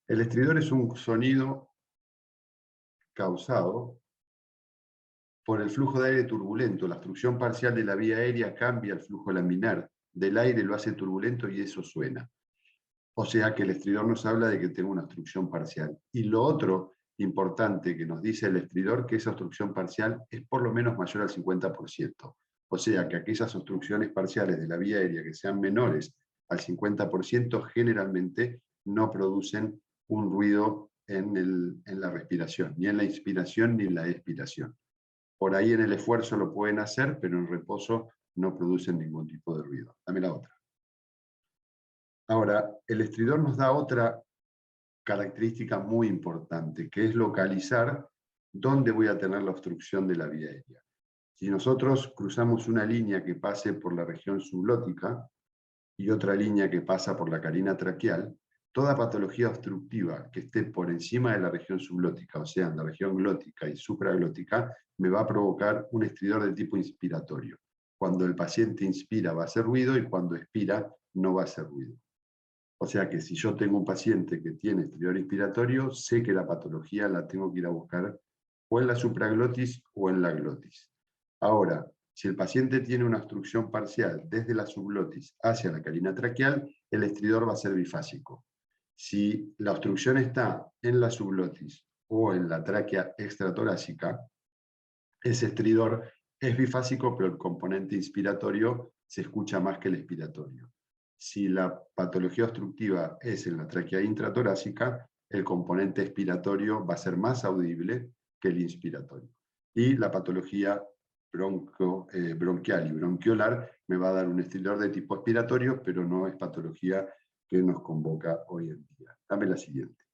El estridor es un sonido causado por el flujo de aire turbulento. La obstrucción parcial de la vía aérea cambia el flujo laminar del aire, lo hace turbulento y eso suena. O sea que el estridor nos habla de que tengo una obstrucción parcial. Y lo otro importante que nos dice el estridor, que esa obstrucción parcial es por lo menos mayor al 50%. O sea que aquellas obstrucciones parciales de la vía aérea que sean menores al 50% generalmente no producen un ruido en la respiración, ni en la inspiración ni en la expiración. Por ahí en el esfuerzo lo pueden hacer, pero en reposo no producen ningún tipo de ruido. Dame la otra. Ahora, el estridor nos da otra característica muy importante, que es localizar dónde voy a tener la obstrucción de la vía aérea. Si nosotros cruzamos una línea que pase por la región subglótica y otra línea que pasa por la carina traqueal, toda patología obstructiva que esté por encima de la región subglótica, o sea, en la región glótica y supraglótica, me va a provocar un estridor de tipo inspiratorio. Cuando el paciente inspira va a hacer ruido y cuando expira no va a hacer ruido. O sea que si yo tengo un paciente que tiene estridor inspiratorio, sé que la patología la tengo que ir a buscar o en la supraglotis o en la glotis. Ahora, si el paciente tiene una obstrucción parcial desde la subglotis hacia la carina traqueal, el estridor va a ser bifásico. Si la obstrucción está en la subglotis o en la tráquea extratorácica, ese estridor es bifásico, pero el componente inspiratorio se escucha más que el expiratorio. Si la patología obstructiva es en la tráquea intratorácica, el componente expiratorio va a ser más audible que el inspiratorio. Y la patología bronquial y bronquiolar me va a dar un estridor de tipo expiratorio, pero no es patología que nos convoca hoy en día. Dame la siguiente.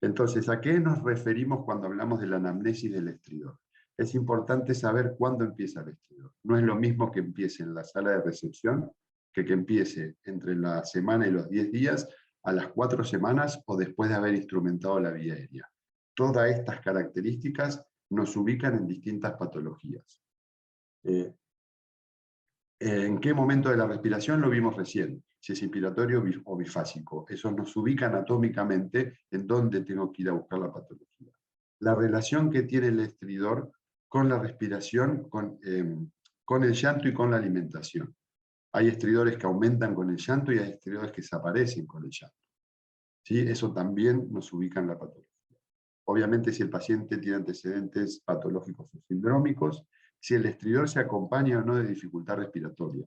Entonces, ¿a qué nos referimos cuando hablamos de la anamnesis del estridor? Es importante saber cuándo empieza el estridor. No es lo mismo que empiece en la sala de recepción que empiece entre la semana y los 10 días, a las 4 semanas o después de haber instrumentado la vía aérea. Todas estas características nos ubican en distintas patologías. ¿En qué momento de la respiración? Lo vimos recién, si es inspiratorio o bifásico. Eso nos ubica anatómicamente en dónde tengo que ir a buscar la patología. La relación que tiene el estridor con la respiración, con el llanto y con la alimentación. Hay estridores que aumentan con el llanto y hay estridores que desaparecen con el llanto. ¿Sí? Eso también nos ubica en la patología. Obviamente, si el paciente tiene antecedentes patológicos o sindrómicos, si el estridor se acompaña o no de dificultad respiratoria.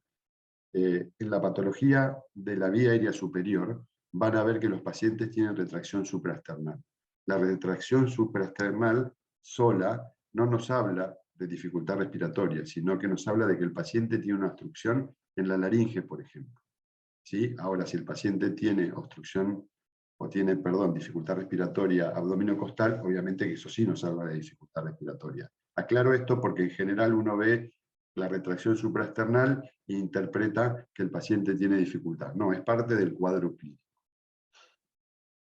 En la patología de la vía aérea superior, van a ver que los pacientes tienen retracción supraesternal. La retracción supraesternal sola no nos habla de dificultad respiratoria, sino que nos habla de que el paciente tiene una obstrucción en la laringe, por ejemplo. ¿Sí? Ahora, si el paciente tiene obstrucción o tiene, dificultad respiratoria abdominocostal, obviamente que eso sí nos habla de dificultad respiratoria. Aclaro esto porque en general uno ve la retracción supraesternal e interpreta que el paciente tiene dificultad. No, es parte del cuadro clínico.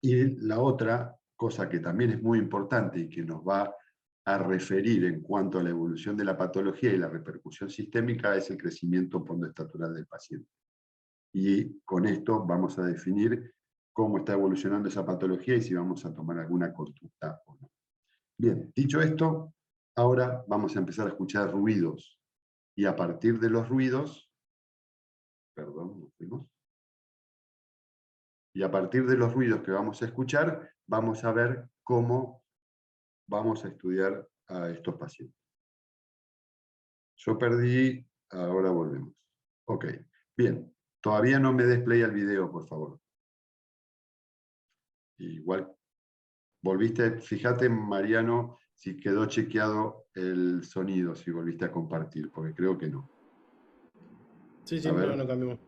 Y la otra cosa que también es muy importante y que nos va a referir en cuanto a la evolución de la patología y la repercusión sistémica es el crecimiento pondoestatural del paciente. Y con esto vamos a definir cómo está evolucionando esa patología y si vamos a tomar alguna conducta o no. Bien, dicho esto, ahora vamos a empezar a escuchar ruidos. Y a partir de los ruidos, y a partir de los ruidos que vamos a escuchar, vamos a ver cómo vamos a estudiar a estos pacientes. Yo perdí, ahora volvemos. Ok, bien. Todavía no me des play al video, por favor. Igual, volviste, fíjate, Mariano, si quedó chequeado el sonido, si volviste a compartir, porque creo que no. Sí, A no, ver. no cambiamos.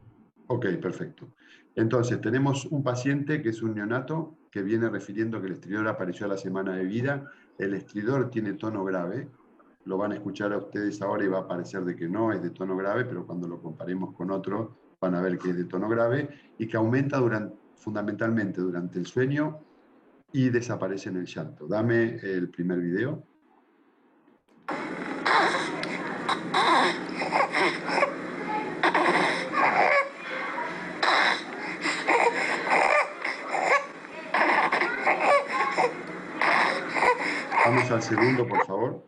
Ok, perfecto. Entonces, tenemos un paciente que es un neonato que viene refiriendo que el estridor apareció a la semana de vida. El estridor tiene tono grave. Lo van a escuchar a ustedes ahora y va a parecer de que no es de tono grave, pero cuando lo comparemos con otro van a ver que es de tono grave y que aumenta fundamentalmente durante el sueño y desaparece en el llanto. Dame el primer video. al segundo, por favor.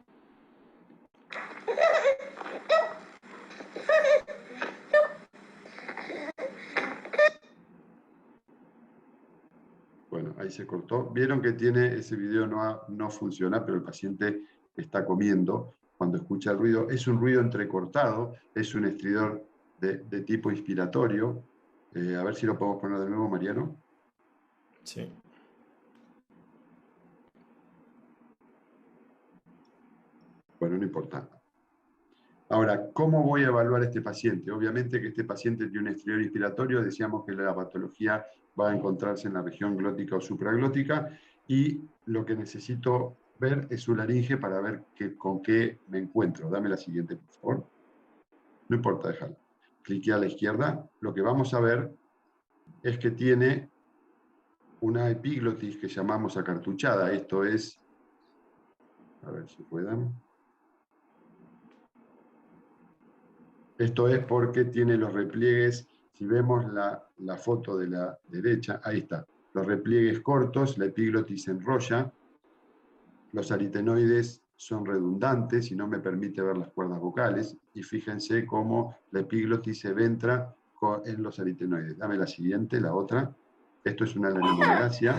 Bueno, ahí se cortó. Vieron que tiene, ese video no funciona, pero el paciente está comiendo cuando escucha el ruido. Es un ruido entrecortado, es un estridor de tipo inspiratorio. A ver si lo podemos poner de nuevo, Mariano. Sí. Bueno, no importa. Ahora, ¿cómo voy a evaluar a este paciente? Obviamente que este paciente tiene un estridor inspiratorio, decíamos que la patología va a encontrarse en la región glótica o supraglótica, y lo que necesito ver es su laringe para ver con qué me encuentro. Dame la siguiente, por favor. No importa, déjala. Cliqué a la izquierda. Lo que vamos a ver es que tiene una epiglotis que llamamos acartuchada. Esto es, a ver si puedan. Esto es porque tiene los repliegues, si vemos la foto de la derecha, ahí está, los repliegues cortos, la epiglotis se enrolla, los aritenoides son redundantes y no me permite ver las cuerdas vocales, y fíjense cómo la epiglotis se ventra en los aritenoides. Dame la siguiente, la otra. Esto es una laringomalacia.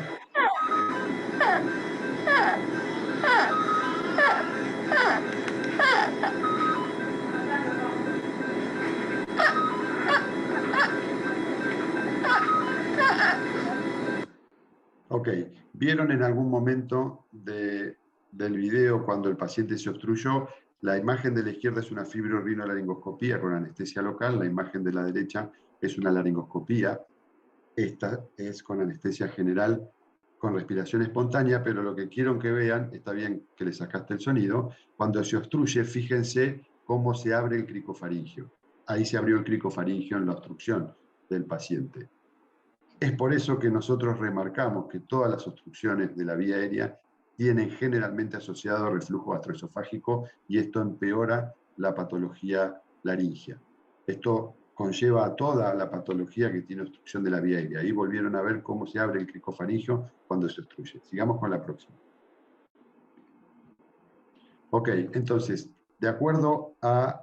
Ok, ¿vieron en algún momento del video cuando el paciente se obstruyó? La imagen de la izquierda es una fibrorrinolaringoscopía con anestesia local, la imagen de la derecha es una laringoscopía. Esta es con anestesia general, con respiración espontánea, pero lo que quiero que vean, está bien que le sacaste el sonido, cuando se obstruye, fíjense cómo se abre el cricofaringio. Ahí se abrió el cricofaringio en la obstrucción del paciente. Es por eso que nosotros remarcamos que todas las obstrucciones de la vía aérea tienen generalmente asociado reflujo gastroesofágico, y esto empeora la patología laringea. Esto conlleva a toda la patología que tiene obstrucción de la vía aérea. Ahí volvieron a ver cómo se abre el cricofaringio cuando se obstruye. Sigamos con la próxima. Ok, entonces, de acuerdo a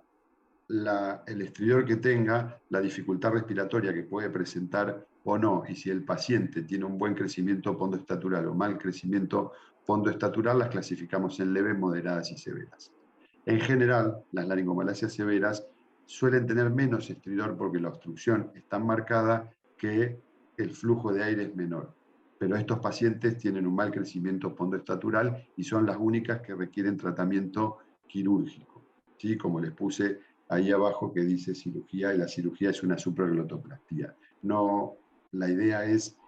el estridor que tenga, la dificultad respiratoria que puede presentar o no, y si el paciente tiene un buen crecimiento pondoestatural o mal crecimiento pondoestatural, las clasificamos en leves, moderadas y severas. En general, las laringomalacias severas suelen tener menos estridor porque la obstrucción es tan marcada que el flujo de aire es menor. Pero estos pacientes tienen un mal crecimiento pondoestatural y son las únicas que requieren tratamiento quirúrgico. ¿Sí? Como les puse ahí abajo que dice cirugía, y la cirugía es una supraglotoplastía. No, la idea es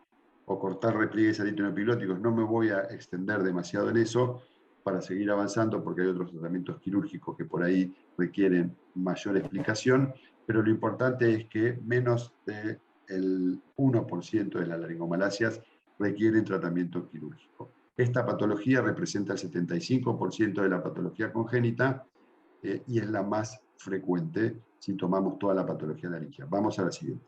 o cortar repliegues aritenoepilóticos. No me voy a extender demasiado en eso para seguir avanzando, porque hay otros tratamientos quirúrgicos que por ahí requieren mayor explicación, pero lo importante es que menos del 1% de las laringomalacias requieren tratamiento quirúrgico. Esta patología representa el 75% de la patología congénita, y es la más frecuente si tomamos toda la patología laringea. Vamos a la siguiente.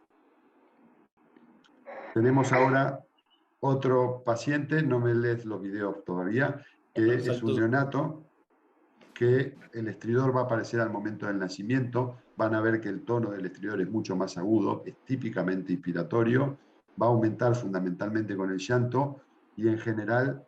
Tenemos ahora otro paciente, no me lees los videos todavía, que es un neonato, que el estridor va a aparecer al momento del nacimiento. Van a ver que el tono del estridor es mucho más agudo, es típicamente inspiratorio, va a aumentar fundamentalmente con el llanto, y en general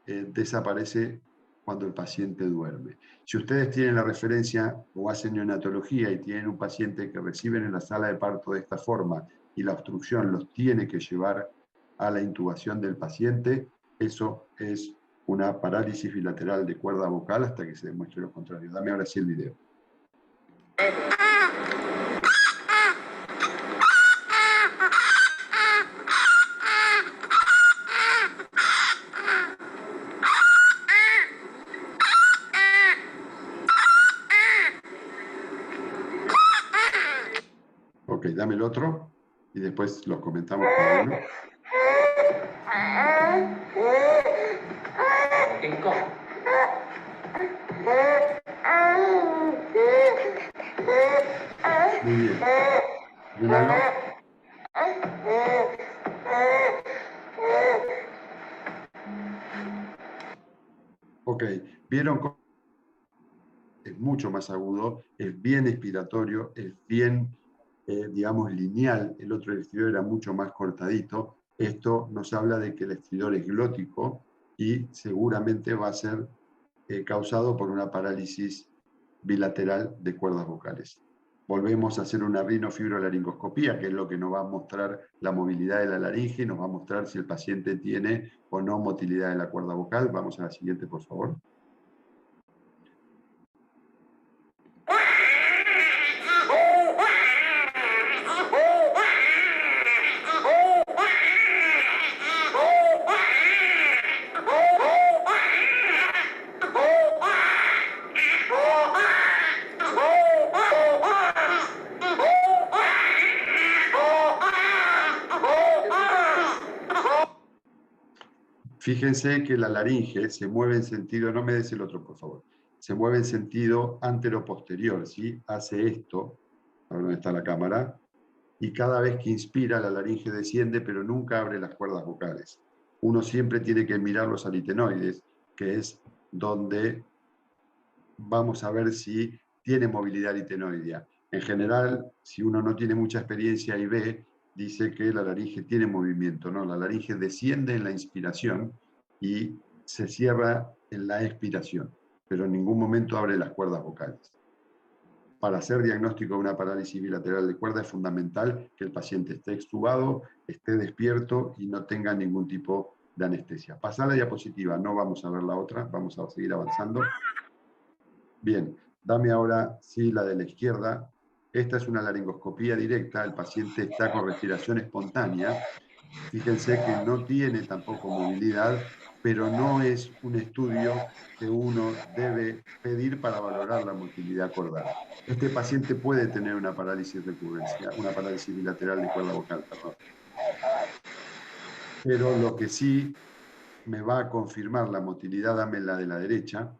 desaparece cuando el paciente duerme. Si ustedes tienen la referencia o hacen neonatología y tienen un paciente que reciben en la sala de parto de esta forma y la obstrucción los tiene que llevar a la intubación del paciente, eso es una parálisis bilateral de cuerda vocal hasta que se demuestre lo contrario. Dame ahora sí el video. Ok, dame el otro y después los comentamos cada uno. Muy bien. Frenalo. Ok, ¿Vieron cómo es mucho más agudo, es bien expiratorio, es bien, digamos, lineal? El otro estridor era mucho más cortadito. Esto nos habla de que el estridor es glótico y seguramente va a ser causado por una parálisis bilateral de cuerdas vocales. Volvemos a hacer una rinofibrolaringoscopía, que es lo que nos va a mostrar la movilidad de la laringe y nos va a mostrar si el paciente tiene o no motilidad de la cuerda vocal. Vamos a la siguiente, por favor. Fíjense que la laringe se mueve en sentido, no me des el otro, por favor, se mueve en sentido antero-posterior, ¿sí? Hace esto, a ver dónde está la cámara, y cada vez que inspira la laringe desciende, pero nunca abre las cuerdas vocales. Uno siempre tiene que mirar los aritenoides, que es donde vamos a ver si tiene movilidad aritenoidea. En general, si uno no tiene mucha experiencia y ve, dice que la laringe tiene movimiento, ¿no? La laringe desciende en la inspiración y se cierra en la expiración, pero en ningún momento abre las cuerdas vocales. Para hacer diagnóstico de una parálisis bilateral de cuerda es fundamental que el paciente esté extubado, esté despierto y no tenga ningún tipo de anestesia. Pasá la diapositiva, no vamos a ver la otra, vamos a seguir avanzando. Bien, dame ahora, sí, la de la izquierda. Esta es una laringoscopía directa, el paciente está con respiración espontánea. Fíjense que no tiene tampoco movilidad, pero no es un estudio que uno debe pedir para valorar la motilidad cordal. Este paciente puede tener una parálisis recurrencia, una parálisis bilateral de cuerda vocal, perdón. Pero lo que sí me va a confirmar la motilidad, dame la de la derecha.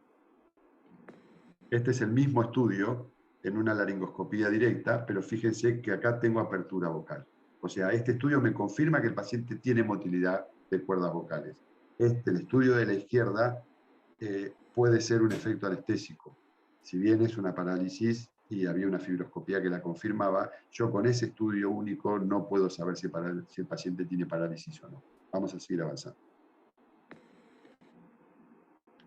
Este es el mismo estudio en una laringoscopía directa, pero fíjense que acá tengo apertura vocal. O sea, este estudio me confirma que el paciente tiene motilidad de cuerdas vocales. El estudio de la izquierda, puede ser un efecto anestésico. Si bien es una parálisis y había una fibroscopía que la confirmaba, yo con ese estudio único no puedo saber si el paciente tiene parálisis o no. Vamos a seguir avanzando.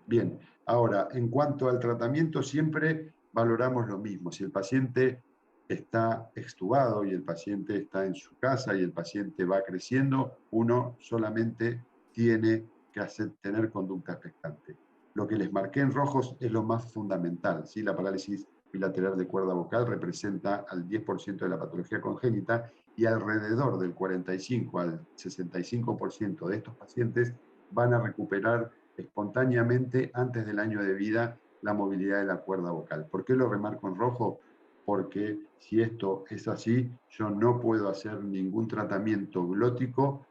Bien, ahora, en cuanto al tratamiento, siempre valoramos lo mismo. Si el paciente está extubado y el paciente está en su casa y el paciente va creciendo, uno solamente tiene que tener conducta expectante. Lo que les marqué en rojos es lo más fundamental, ¿sí? La parálisis bilateral de cuerda vocal representa al 10% de la patología congénita y alrededor del 45 al 65% de estos pacientes van a recuperar espontáneamente antes del año de vida la movilidad de la cuerda vocal. ¿Por qué lo remarco en rojo? Porque si esto es así, yo no puedo hacer ningún tratamiento glótico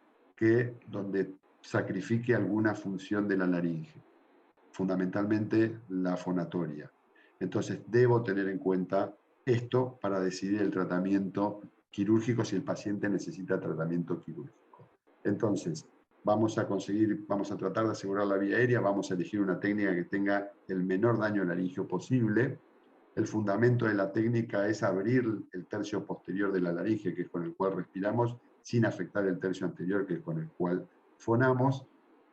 donde sacrifique alguna función de la laringe, fundamentalmente la fonatoria. Entonces debo tener en cuenta esto para decidir el tratamiento quirúrgico si el paciente necesita tratamiento quirúrgico. Entonces, vamos a tratar de asegurar la vía aérea, vamos a elegir una técnica que tenga el menor daño laringio posible. El fundamento de la técnica es abrir el tercio posterior de la laringe, que es con el cual respiramos, sin afectar el tercio anterior, que es con el cual fonamos,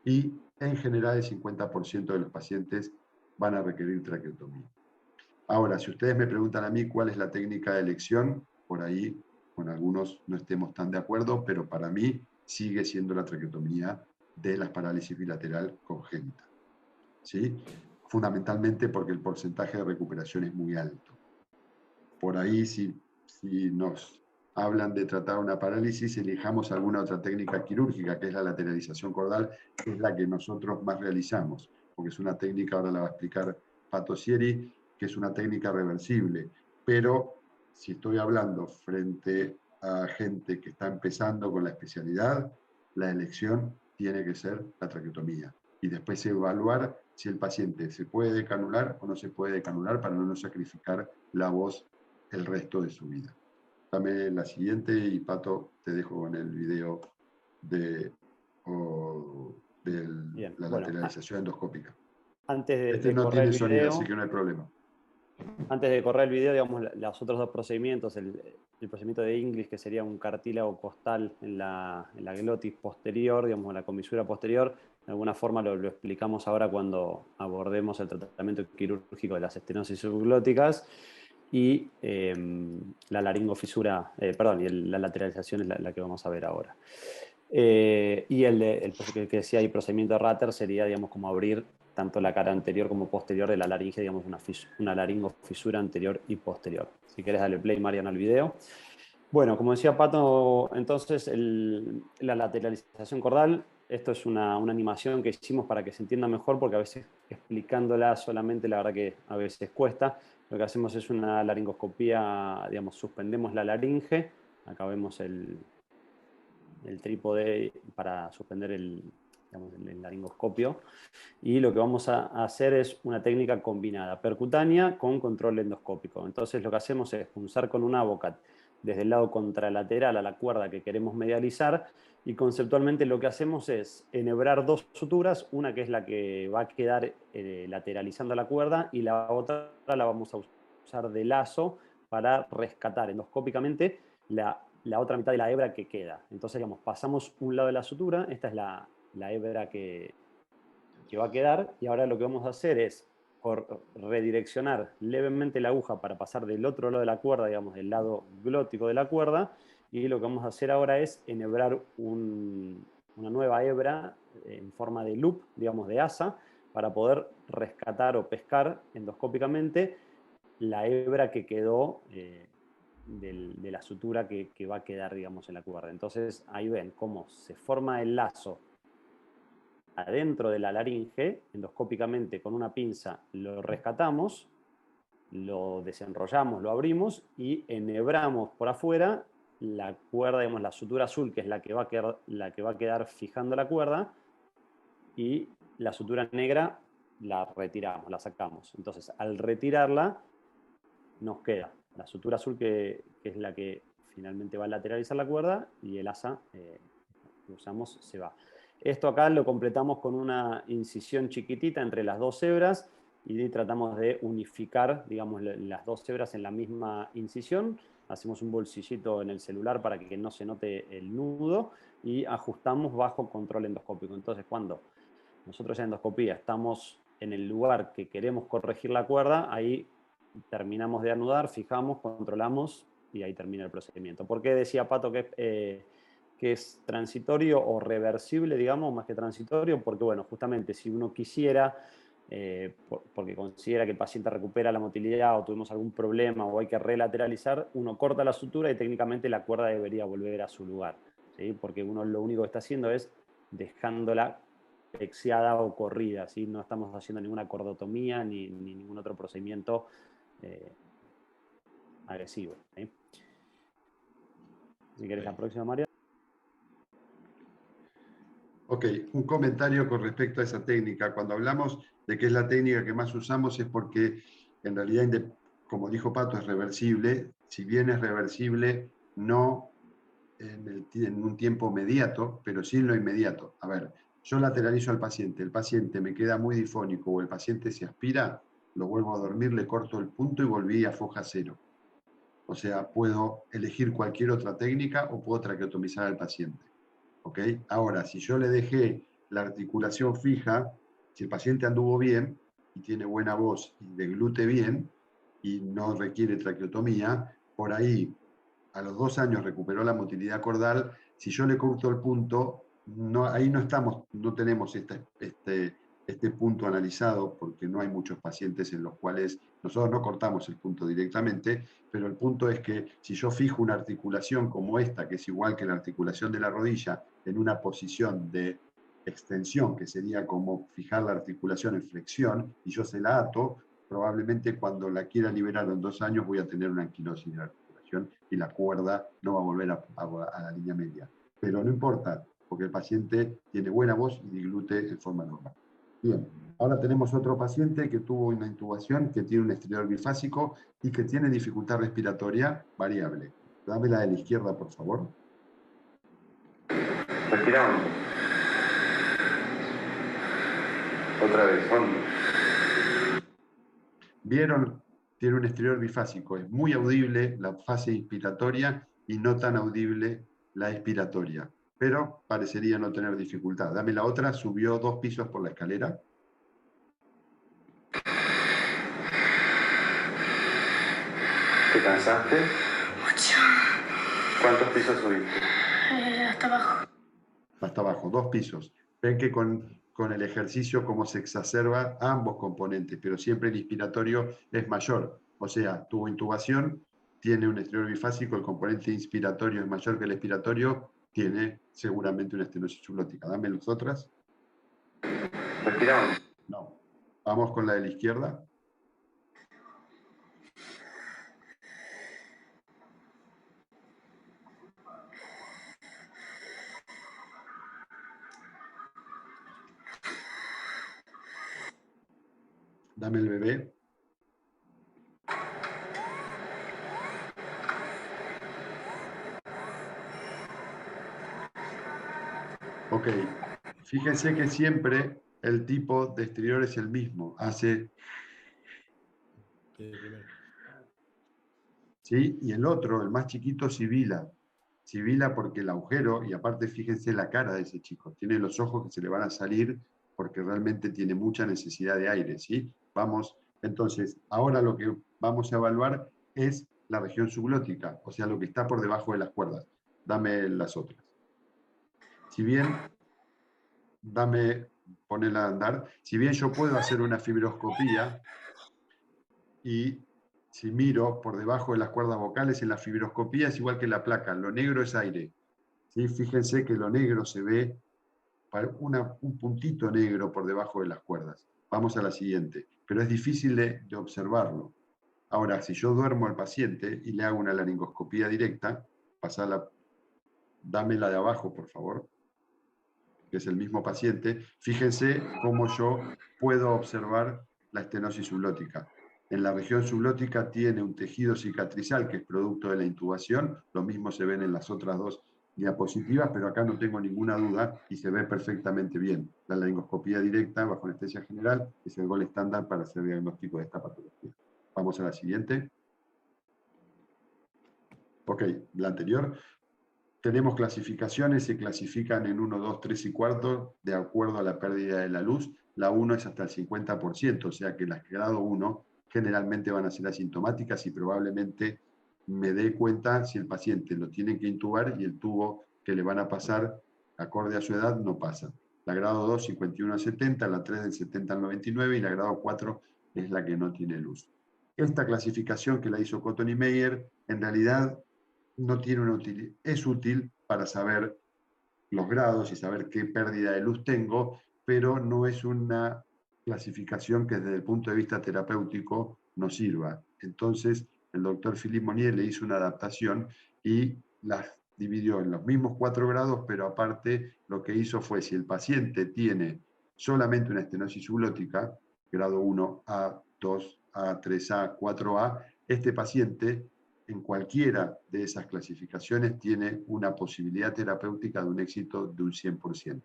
y en general el 50% de los pacientes van a requerir traqueotomía. Ahora, si ustedes me preguntan a mí cuál es la técnica de elección, por ahí con algunos no estemos tan de acuerdo, pero para mí sigue siendo la traqueotomía de las parálisis bilateral congénita, ¿sí? Fundamentalmente porque el porcentaje de recuperación es muy alto. Por ahí, si nos hablan de tratar una parálisis, elijamos alguna otra técnica quirúrgica, que es la lateralización cordal, que es la que nosotros más realizamos, porque es una técnica, ahora la va a explicar Pato Sieri, que es una técnica reversible. Pero si estoy hablando frente a gente que está empezando con la especialidad, la elección tiene que ser la traqueotomía. Y después evaluar si el paciente se puede decanular o no se puede decanular para no sacrificar la voz el resto de su vida. Dame la siguiente y Pato, te dejo con el video de Bien, la bueno, lateralización endoscópica. antes de, Este de no correr tiene el sonido, video, así que no hay problema. antes de correr el video, digamos, los otros dos procedimientos, el procedimiento de Inglis, que sería un cartílago costal en la glotis posterior, digamos, en la comisura posterior, de alguna forma lo explicamos ahora cuando abordemos el tratamiento quirúrgico de las estenosis subglóticas, y la laringofisura, perdón, y la lateralización es la que vamos a ver ahora. Y el que decía ahí, procedimiento de Ratter, sería, digamos, como abrir tanto la cara anterior como posterior de la laringe, digamos, una laringofisura anterior y posterior. Si quieres darle play, Mariano, al video. Bueno, como decía Pato, entonces la lateralización cordal, esto es una animación que hicimos para que se entienda mejor, porque a veces explicándola solamente, la verdad que a veces cuesta. Lo que hacemos es una laringoscopía, digamos, suspendemos la laringe, acá vemos el trípode para suspender digamos, el laringoscopio. Y lo que vamos a hacer es una técnica combinada, percutánea con control endoscópico. Entonces lo que hacemos es punzar con un Avocat desde el lado contralateral a la cuerda que queremos medializar, y conceptualmente lo que hacemos es enhebrar dos suturas, una que es la que va a quedar lateralizando la cuerda, y la otra la vamos a usar de lazo para rescatar endoscópicamente la otra mitad de la hebra que queda. Entonces, digamos, pasamos un lado de la sutura, esta es la hebra que va a quedar, y ahora lo que vamos a hacer es redireccionar levemente la aguja para pasar del otro lado de la cuerda, digamos, del lado glótico de la cuerda, y lo que vamos a hacer ahora es enhebrar una nueva hebra en forma de loop, digamos, de asa, para poder rescatar o pescar endoscópicamente la hebra que quedó de la sutura que va a quedar, digamos, en la cuerda. Entonces ahí ven cómo se forma el lazo adentro de la laringe, endoscópicamente con una pinza lo rescatamos, lo desenrollamos, lo abrimos y enhebramos por afuera la cuerda, digamos, la sutura azul, que es la que va a quedar fijando la cuerda, y la sutura negra la retiramos, la sacamos. Entonces, al retirarla, nos queda la sutura azul, que es la que finalmente va a lateralizar la cuerda, y el asa que usamos se va. Esto acá lo completamos con una incisión chiquitita entre las dos hebras, y tratamos de unificar, digamos, las dos hebras en la misma incisión. Hacemos un bolsillito en el celular para que no se note el nudo, y ajustamos bajo control endoscópico. Entonces, cuando nosotros en endoscopía estamos en el lugar que queremos corregir la cuerda, ahí terminamos de anudar, fijamos, controlamos, y ahí termina el procedimiento. ¿Por qué decía Pato que es transitorio o reversible, digamos, más que transitorio? Porque, bueno, justamente si uno quisiera, porque considera que el paciente recupera la motilidad o tuvimos algún problema o hay que relateralizar, uno corta la sutura y técnicamente la cuerda debería volver a su lugar, ¿sí? Porque uno lo único que está haciendo es dejándola pexiada o corrida, ¿sí? No estamos haciendo ninguna cordotomía ni ningún otro procedimiento agresivo, ¿sí? Si querés la próxima, María. Ok, un comentario con respecto a esa técnica. Cuando hablamos de que es la técnica que más usamos es porque en realidad, como dijo Pato, es reversible. Si bien es reversible, no en un tiempo inmediato, pero sí en lo inmediato. A ver, yo lateralizo al paciente, el paciente me queda muy difónico o el paciente se aspira, lo vuelvo a dormir, le corto el punto y volví a foja cero. O sea, puedo elegir cualquier otra técnica o puedo traqueotomizar al paciente. ¿Ok? Ahora, si yo le dejé la articulación fija, si el paciente anduvo bien y tiene buena voz y deglute bien y no requiere traqueotomía, por ahí a los 2 años recuperó la motilidad cordal. Si yo le corto el punto, ahí no tenemos este punto analizado, porque no hay muchos pacientes en los cuales nosotros no cortamos el punto directamente, pero el punto es que si yo fijo una articulación como esta, que es igual que la articulación de la rodilla, en una posición de extensión, que sería como fijar la articulación en flexión, y yo se la ato, probablemente cuando la quiera liberar en 2 años voy a tener una anquilosis de la articulación y la cuerda no va a volver a la línea media. Pero no importa, porque el paciente tiene buena voz y diglute en forma normal. Bien, ahora tenemos otro paciente que tuvo una intubación, que tiene un estridor bifásico y que tiene dificultad respiratoria variable. Dame la de la izquierda, por favor. Respiramos. Otra vez, hondo. ¿Vieron? Tiene un exterior bifásico. Es muy audible la fase inspiratoria y no tan audible la expiratoria. Pero parecería no tener dificultad. Dame la otra. Subió 2 pisos por la escalera. ¿Te cansaste? Mucho. ¿Cuántos pisos subiste? Hasta abajo. Hasta abajo, 2 pisos. Ven que con el ejercicio como se exacerba ambos componentes, pero siempre el inspiratorio es mayor. O sea, tuvo intubación, tiene un exterior bifásico, el componente inspiratorio es mayor que el expiratorio, tiene seguramente una estenosis subglótica. Dame las otras. ¿Respiramos? No. Vamos con la de la izquierda. Dame el bebé. Ok, fíjense que siempre el tipo de exterior es el mismo. Hace, Sí, primero. ¿sí? Y el otro, el más chiquito, sibila. Sibila porque el agujero, y aparte fíjense la cara de ese chico, tiene los ojos que se le van a salir porque realmente tiene mucha necesidad de aire, ¿sí? Vamos, entonces, ahora lo que vamos a evaluar es la región subglótica, o sea, lo que está por debajo de las cuerdas. Dame las otras. Si bien, ponela a andar, si bien yo puedo hacer una fibroscopía y si miro por debajo de las cuerdas vocales en la fibroscopía es igual que la placa, lo negro es aire. ¿Sí? Fíjense que lo negro se ve un puntito negro por debajo de las cuerdas. Vamos a la siguiente, pero es difícil de observarlo. Ahora, si yo duermo al paciente y le hago una laringoscopía directa, dame la de abajo, por favor, que es el mismo paciente, fíjense cómo yo puedo observar la estenosis subglótica. En la región subglótica tiene un tejido cicatrizal que es producto de la intubación, lo mismo se ven en las otras dos diapositivas, pero acá no tengo ninguna duda y se ve perfectamente bien. La laringoscopía directa bajo anestesia general es el gol estándar para hacer diagnóstico de esta patología. Vamos a la siguiente. Ok, la anterior. Tenemos clasificaciones, se clasifican en 1, 2, 3 y cuarto de acuerdo a la pérdida de la luz. La 1 es hasta el 50%, o sea que las grado 1 generalmente van a ser asintomáticas y probablemente me dé cuenta si el paciente lo tiene que intubar y el tubo que le van a pasar, acorde a su edad, no pasa. La grado 2, 51 a 70, la 3 del 70 al 99 y la grado 4 es la que no tiene luz. Esta clasificación que la hizo Cotton y Meyer, en realidad no tiene una utilidad, es útil para saber los grados y saber qué pérdida de luz tengo, pero no es una clasificación que desde el punto de vista terapéutico nos sirva. Entonces, el doctor Philippe Monnier le hizo una adaptación y las dividió en los mismos 4 grados, pero aparte lo que hizo fue, si el paciente tiene solamente una estenosis subglótica, grado 1, A, 2, A, 3A, 4A, este paciente en cualquiera de esas clasificaciones tiene una posibilidad terapéutica de un éxito de un 100%.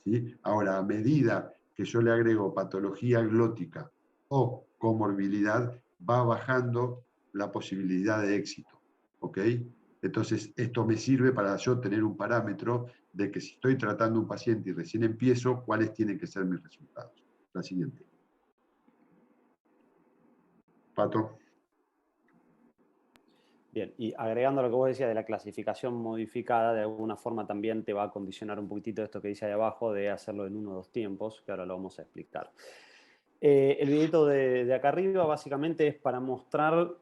¿Sí? Ahora, a medida que yo le agrego patología glótica o comorbilidad, va bajando la posibilidad de éxito. ¿Ok? Entonces, esto me sirve para yo tener un parámetro de que si estoy tratando a un paciente y recién empiezo, cuáles tienen que ser mis resultados. La siguiente. Pato. Bien, y agregando lo que vos decías de la clasificación modificada, de alguna forma también te va a condicionar un poquitito esto que dice ahí abajo de hacerlo en 1 o 2 tiempos, que ahora lo vamos a explicar. El videito de acá arriba básicamente es para mostrar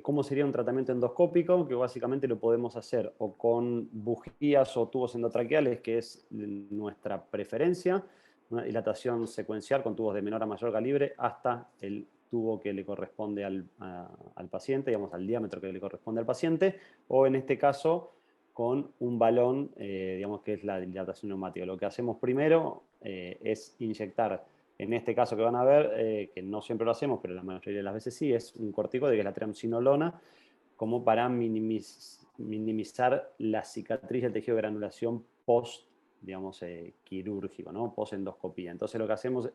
cómo sería un tratamiento endoscópico, que básicamente lo podemos hacer o con bujías o tubos endotraqueales, que es nuestra preferencia, una dilatación secuencial con tubos de menor a mayor calibre hasta el tubo que le corresponde al paciente, digamos, al diámetro que le corresponde al paciente, o en este caso con un balón, digamos que es la dilatación neumática. Lo que hacemos primero es inyectar, en este caso que van a ver, que no siempre lo hacemos, pero la mayoría de las veces sí, es un corticoide, que es la triamcinolona, como para minimizar la cicatriz del tejido de granulación post, digamos, quirúrgico, ¿no? Post endoscopía. Entonces lo que hacemos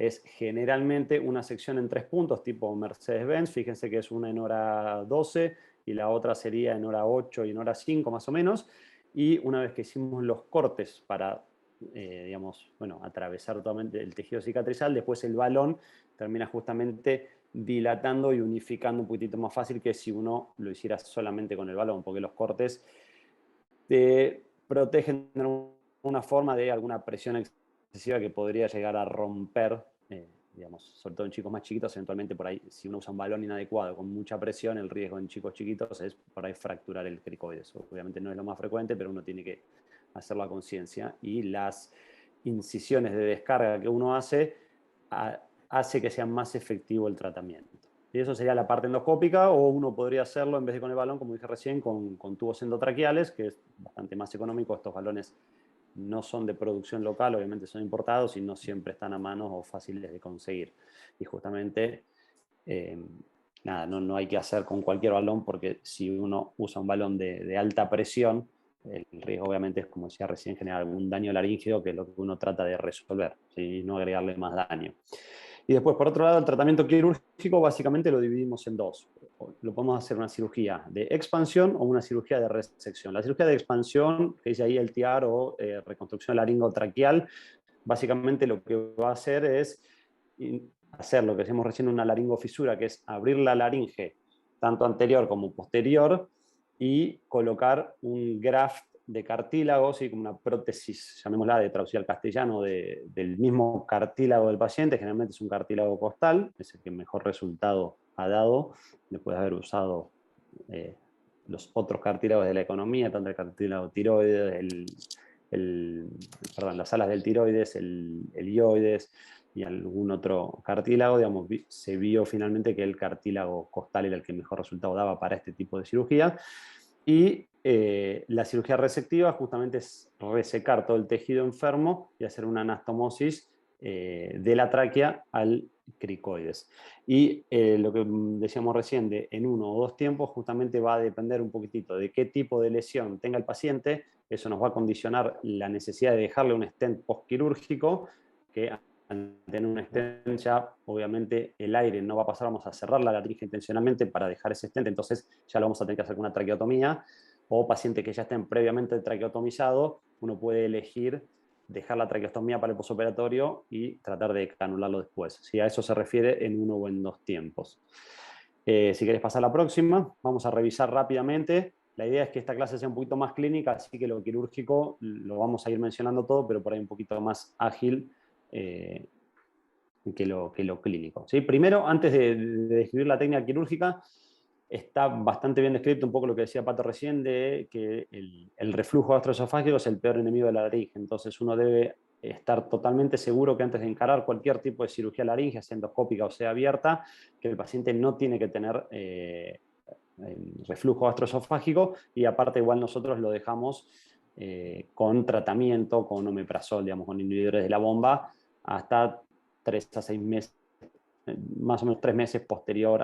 es generalmente una sección en 3 puntos, tipo Mercedes-Benz. Fíjense que es una en hora 12 y la otra sería en hora 8 y en hora 5 más o menos. Y una vez que hicimos los cortes para, digamos, bueno, atravesar totalmente el tejido cicatrizal, después el balón termina justamente dilatando y unificando un poquitito más fácil que si uno lo hiciera solamente con el balón, porque los cortes te protegen de alguna forma de alguna presión excesiva que podría llegar a romper, digamos, sobre todo en chicos más chiquitos, eventualmente por ahí, si uno usa un balón inadecuado con mucha presión, el riesgo en chicos chiquitos es por ahí fracturar el cricoides. Obviamente no es lo más frecuente, pero uno tiene que hacerlo a conciencia, y las incisiones de descarga que uno hace hace que sea más efectivo el tratamiento. Y eso sería la parte endoscópica, o uno podría hacerlo, en vez de con el balón, como dije recién, con tubos endotraqueales, que es bastante más económico. Estos balones no son de producción local, obviamente son importados y no siempre están a mano o fáciles de conseguir. Y justamente, nada, no hay que hacer con cualquier balón, porque si uno usa un balón de alta presión, el riesgo obviamente es, como decía recién, generar algún daño laríngeo, que es lo que uno trata de resolver, ¿sí? No agregarle más daño. Y después, por otro lado, el tratamiento quirúrgico básicamente lo dividimos en dos. Lo podemos hacer una cirugía de expansión o una cirugía de resección. La cirugía de expansión, que dice ahí el TIAR o reconstrucción laringotraqueal, básicamente lo que va a hacer es hacer lo que decíamos recién, una laringofisura, que es abrir la laringe tanto anterior como posterior y colocar un graft de cartílago, ¿sí? Como una prótesis, llamémosla, de traducir al castellano, del mismo cartílago del paciente. Generalmente es un cartílago costal, es el que mejor resultado ha dado después de haber usado los otros cartílagos de la economía, tanto el cartílago tiroides, las alas del tiroides, el ioides y algún otro cartílago. Digamos, se vio finalmente que el cartílago costal era el que mejor resultado daba para este tipo de cirugía. Y la cirugía resectiva justamente es resecar todo el tejido enfermo y hacer una anastomosis de la tráquea al cricoides. Y lo que decíamos recién, de en 1 o 2 tiempos, justamente va a depender un poquitito de qué tipo de lesión tenga el paciente. Eso nos va a condicionar la necesidad de dejarle un stent postquirúrgico, que al tener un stent ya obviamente el aire no va a pasar, vamos a cerrar la laringe intencionalmente para dejar ese stent, entonces ya lo vamos a tener que hacer con una traqueotomía. O pacientes que ya estén previamente traqueotomizados, uno puede elegir dejar la traqueostomía para el posoperatorio y tratar de canularlo después. Si a eso se refiere en 1 o en 2 tiempos. Si querés pasar a la próxima, vamos a revisar rápidamente. La idea es que esta clase sea un poquito más clínica, así que lo quirúrgico lo vamos a ir mencionando todo, pero por ahí un poquito más ágil que lo clínico, ¿sí? Primero, antes de describir la técnica quirúrgica, está bastante bien descrito un poco lo que decía Pato recién, de que el reflujo gastroesofágico es el peor enemigo de la laringe. Entonces uno debe estar totalmente seguro que antes de encarar cualquier tipo de cirugía laringe, sea endoscópica o sea abierta, que el paciente no tiene que tener reflujo gastroesofágico, y aparte igual nosotros lo dejamos con tratamiento, con omeprazol, digamos, con inhibidores de la bomba, hasta 3 a 6 meses, más o menos 3 meses posterior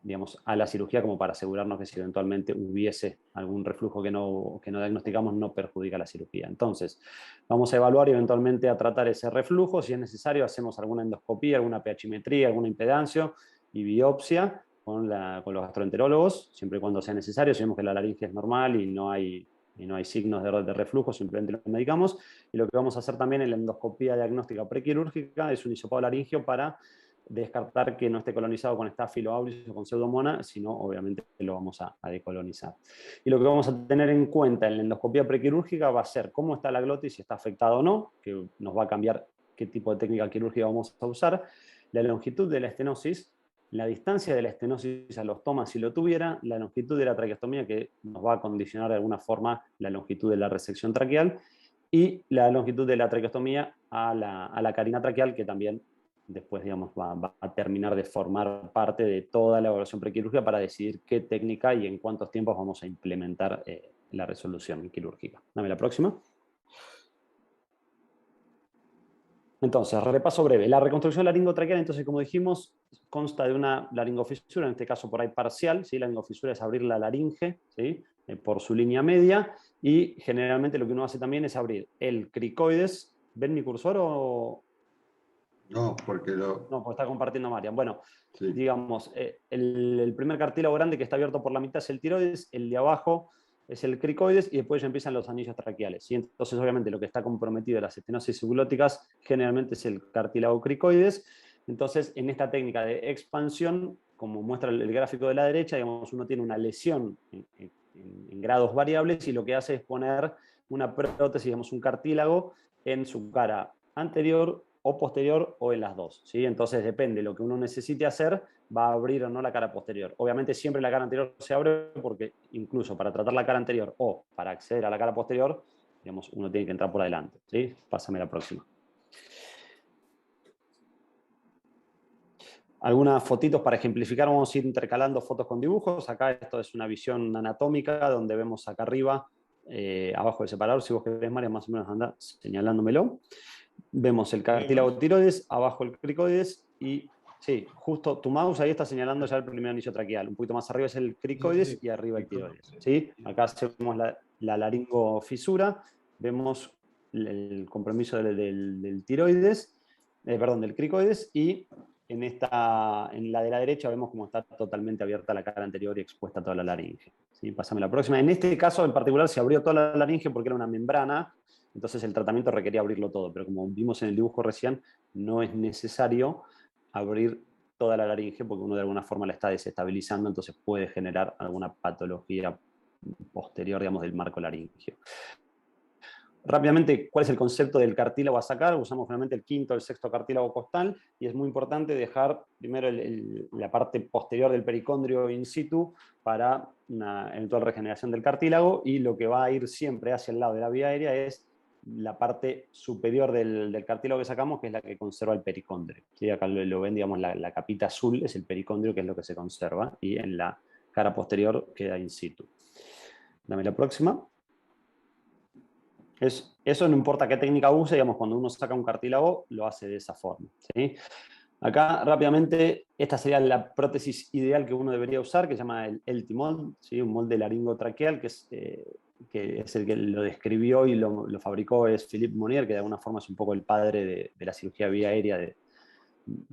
digamos, a la cirugía, como para asegurarnos que si eventualmente hubiese algún reflujo que no diagnosticamos, no perjudica la cirugía. Entonces, vamos a evaluar y eventualmente a tratar ese reflujo. Si es necesario, hacemos alguna endoscopía, alguna pHimetría, alguna impedancio y biopsia con los gastroenterólogos, siempre y cuando sea necesario. Si vemos que la laringe es normal y no hay signos de reflujo, simplemente lo medicamos. Y lo que vamos a hacer también en la endoscopía diagnóstica prequirúrgica es un hisopado laringio para descartar que no esté colonizado con Staphylo aureus o con Pseudomonas, sino obviamente lo vamos a decolonizar. Y lo que vamos a tener en cuenta en la endoscopía prequirúrgica va a ser cómo está la glotis, si está afectada o no, que nos va a cambiar qué tipo de técnica quirúrgica vamos a usar, la longitud de la estenosis, la distancia de la estenosis al ostoma si lo tuviera, la longitud de la traqueostomía, que nos va a condicionar de alguna forma la longitud de la resección traqueal, y la longitud de la traqueostomía a la carina traqueal, que también después, digamos, va a terminar de formar parte de toda la evaluación prequirúrgica para decidir qué técnica y en cuántos tiempos vamos a implementar la resolución quirúrgica. Dame la próxima. Entonces, repaso breve. La reconstrucción laringotraqueal, entonces, como dijimos, consta de una laringofisura, en este caso por ahí parcial, ¿sí? La laringofisura es abrir la laringe, ¿sí? Por su línea media, y generalmente lo que uno hace también es abrir el cricoides. ¿Ven mi cursor o No, porque No, porque está compartiendo Marian. Bueno, sí. digamos, el primer cartílago grande que está abierto por la mitad es el tiroides, el de abajo es el cricoides y después ya empiezan los anillos traqueales, ¿sí? Entonces, obviamente, lo que está comprometido de las estenosis subglóticas generalmente es el cartílago cricoides. Entonces, en esta técnica de expansión, como muestra el gráfico de la derecha, digamos, uno tiene una lesión en grados variables y lo que hace es poner una prótesis, digamos, un cartílago en su cara anterior o posterior o en las dos, ¿sí? Entonces depende de lo que uno necesite hacer, va a abrir o no la cara posterior. Obviamente siempre la cara anterior se abre porque incluso para tratar la cara anterior o para acceder a la cara posterior, digamos, uno tiene que entrar por adelante, ¿sí? Pásame la próxima. Algunas fotitos para ejemplificar, vamos a ir intercalando fotos con dibujos. Acá esto es una visión anatómica donde vemos acá arriba, abajo del separador, si vos querés, María, más o menos anda señalándomelo. Vemos el cartílago tiroides, abajo el cricoides y, sí, justo tu mouse ahí está señalando ya el primer anillo traqueal. Un poquito más arriba es el cricoides y arriba el tiroides, ¿sí? Acá hacemos la laringofisura, vemos el compromiso del tiroides, perdón, del cricoides y en la de la derecha vemos cómo está totalmente abierta la cara anterior y expuesta toda la laringe. ¿Sí? Pásame la próxima. En este caso en particular se abrió toda la laringe porque era una membrana, entonces el tratamiento requería abrirlo todo, pero como vimos en el dibujo recién, no es necesario abrir toda la laringe porque uno de alguna forma la está desestabilizando, entonces puede generar alguna patología posterior, digamos, del marco laringio. Rápidamente, ¿cuál es el concepto del cartílago a sacar? Usamos generalmente el quinto o el sexto cartílago costal y es muy importante dejar primero la parte posterior del pericondrio in situ para una eventual regeneración del cartílago y lo que va a ir siempre hacia el lado de la vía aérea es la parte superior del cartílago que sacamos, que es la que conserva el pericondrio. ¿Sí? Acá lo ven, digamos, la capita azul es el pericondrio, que es lo que se conserva, y en la cara posterior queda in situ. Dame la próxima. Eso no importa qué técnica use, digamos, cuando uno saca un cartílago, lo hace de esa forma, ¿sí? Acá, rápidamente, esta sería la prótesis ideal que uno debería usar, que se llama el LT-Mold, ¿sí? Un molde laringotraqueal, que es el que lo describió y lo fabricó, es Philippe Monnier, que de alguna forma es un poco el padre de la cirugía vía aérea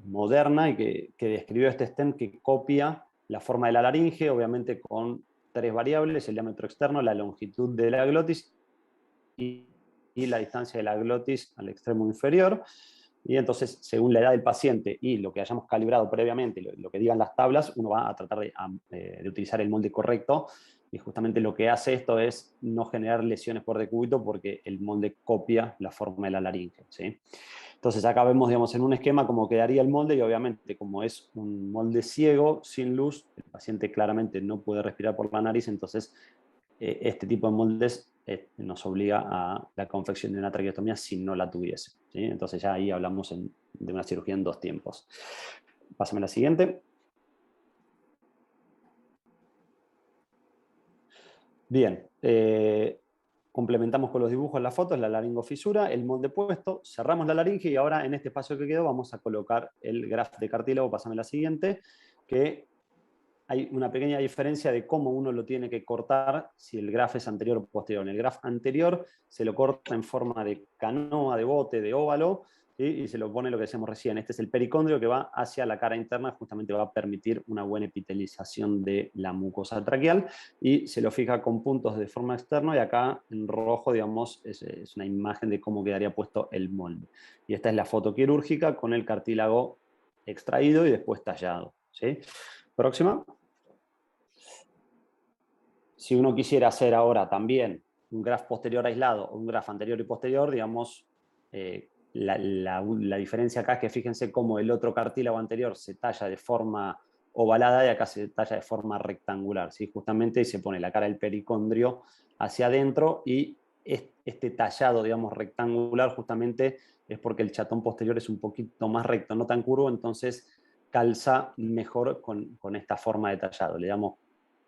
moderna, y que describió este stent que copia la forma de la laringe, obviamente con 3 variables, el diámetro externo, la longitud de la glotis, y la distancia de la glotis al extremo inferior. Y entonces, según la edad del paciente y lo que hayamos calibrado previamente, lo que digan las tablas, uno va a tratar de utilizar el molde correcto. Y justamente lo que hace esto es no generar lesiones por decúbito porque el molde copia la forma de la laringe, ¿sí? Entonces acá vemos, digamos, en un esquema cómo quedaría el molde y obviamente como es un molde ciego, sin luz, el paciente claramente no puede respirar por la nariz, entonces este tipo de moldes nos obliga a la confección de una traqueostomía si no la tuviese, ¿sí? Entonces ya ahí hablamos de una cirugía en 2 tiempos. Pásame la siguiente. Bien, complementamos con los dibujos las fotos, la laringofisura, el molde puesto, cerramos la laringe y ahora en este espacio que quedó vamos a colocar el graf de cartílago, pásame la siguiente, que hay una pequeña diferencia de cómo uno lo tiene que cortar si el graf es anterior o posterior. En el graf anterior se lo corta en forma de canoa, de bote, de óvalo, ¿sí? Y se lo pone lo que decíamos recién. Este es el pericondrio que va hacia la cara interna, justamente va a permitir una buena epitelización de la mucosa traqueal y se lo fija con puntos de forma externa y acá en rojo, digamos, es una imagen de cómo quedaría puesto el molde. Y esta es la foto quirúrgica con el cartílago extraído y después tallado, ¿sí? Próxima. Si uno quisiera hacer ahora también un graf posterior aislado o un graf anterior y posterior, digamos, la diferencia acá es que fíjense cómo el otro cartílago anterior se talla de forma ovalada y acá se talla de forma rectangular, ¿sí? Justamente se pone la cara del pericondrio hacia adentro y este tallado, digamos, rectangular justamente es porque el chatón posterior es un poquito más recto, no tan curvo, entonces calza mejor con esta forma de tallado. Le damos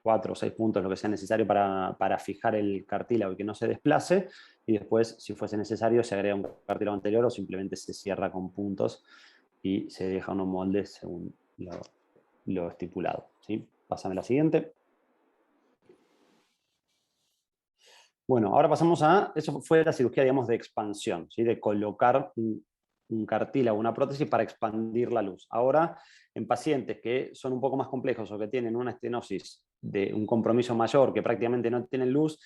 4 o 6 puntos, lo que sea necesario para fijar el cartílago y que no se desplace, y después, si fuese necesario, se agrega un cartílago anterior o simplemente se cierra con puntos y se deja unos moldes según lo estipulado, ¿sí? Pásame la siguiente. Bueno, ahora pasamos eso fue la cirugía, digamos, de expansión, ¿sí? De colocar un cartílago, una prótesis para expandir la luz. Ahora, en pacientes que son un poco más complejos o que tienen una estenosis de un compromiso mayor, que prácticamente no tienen luz,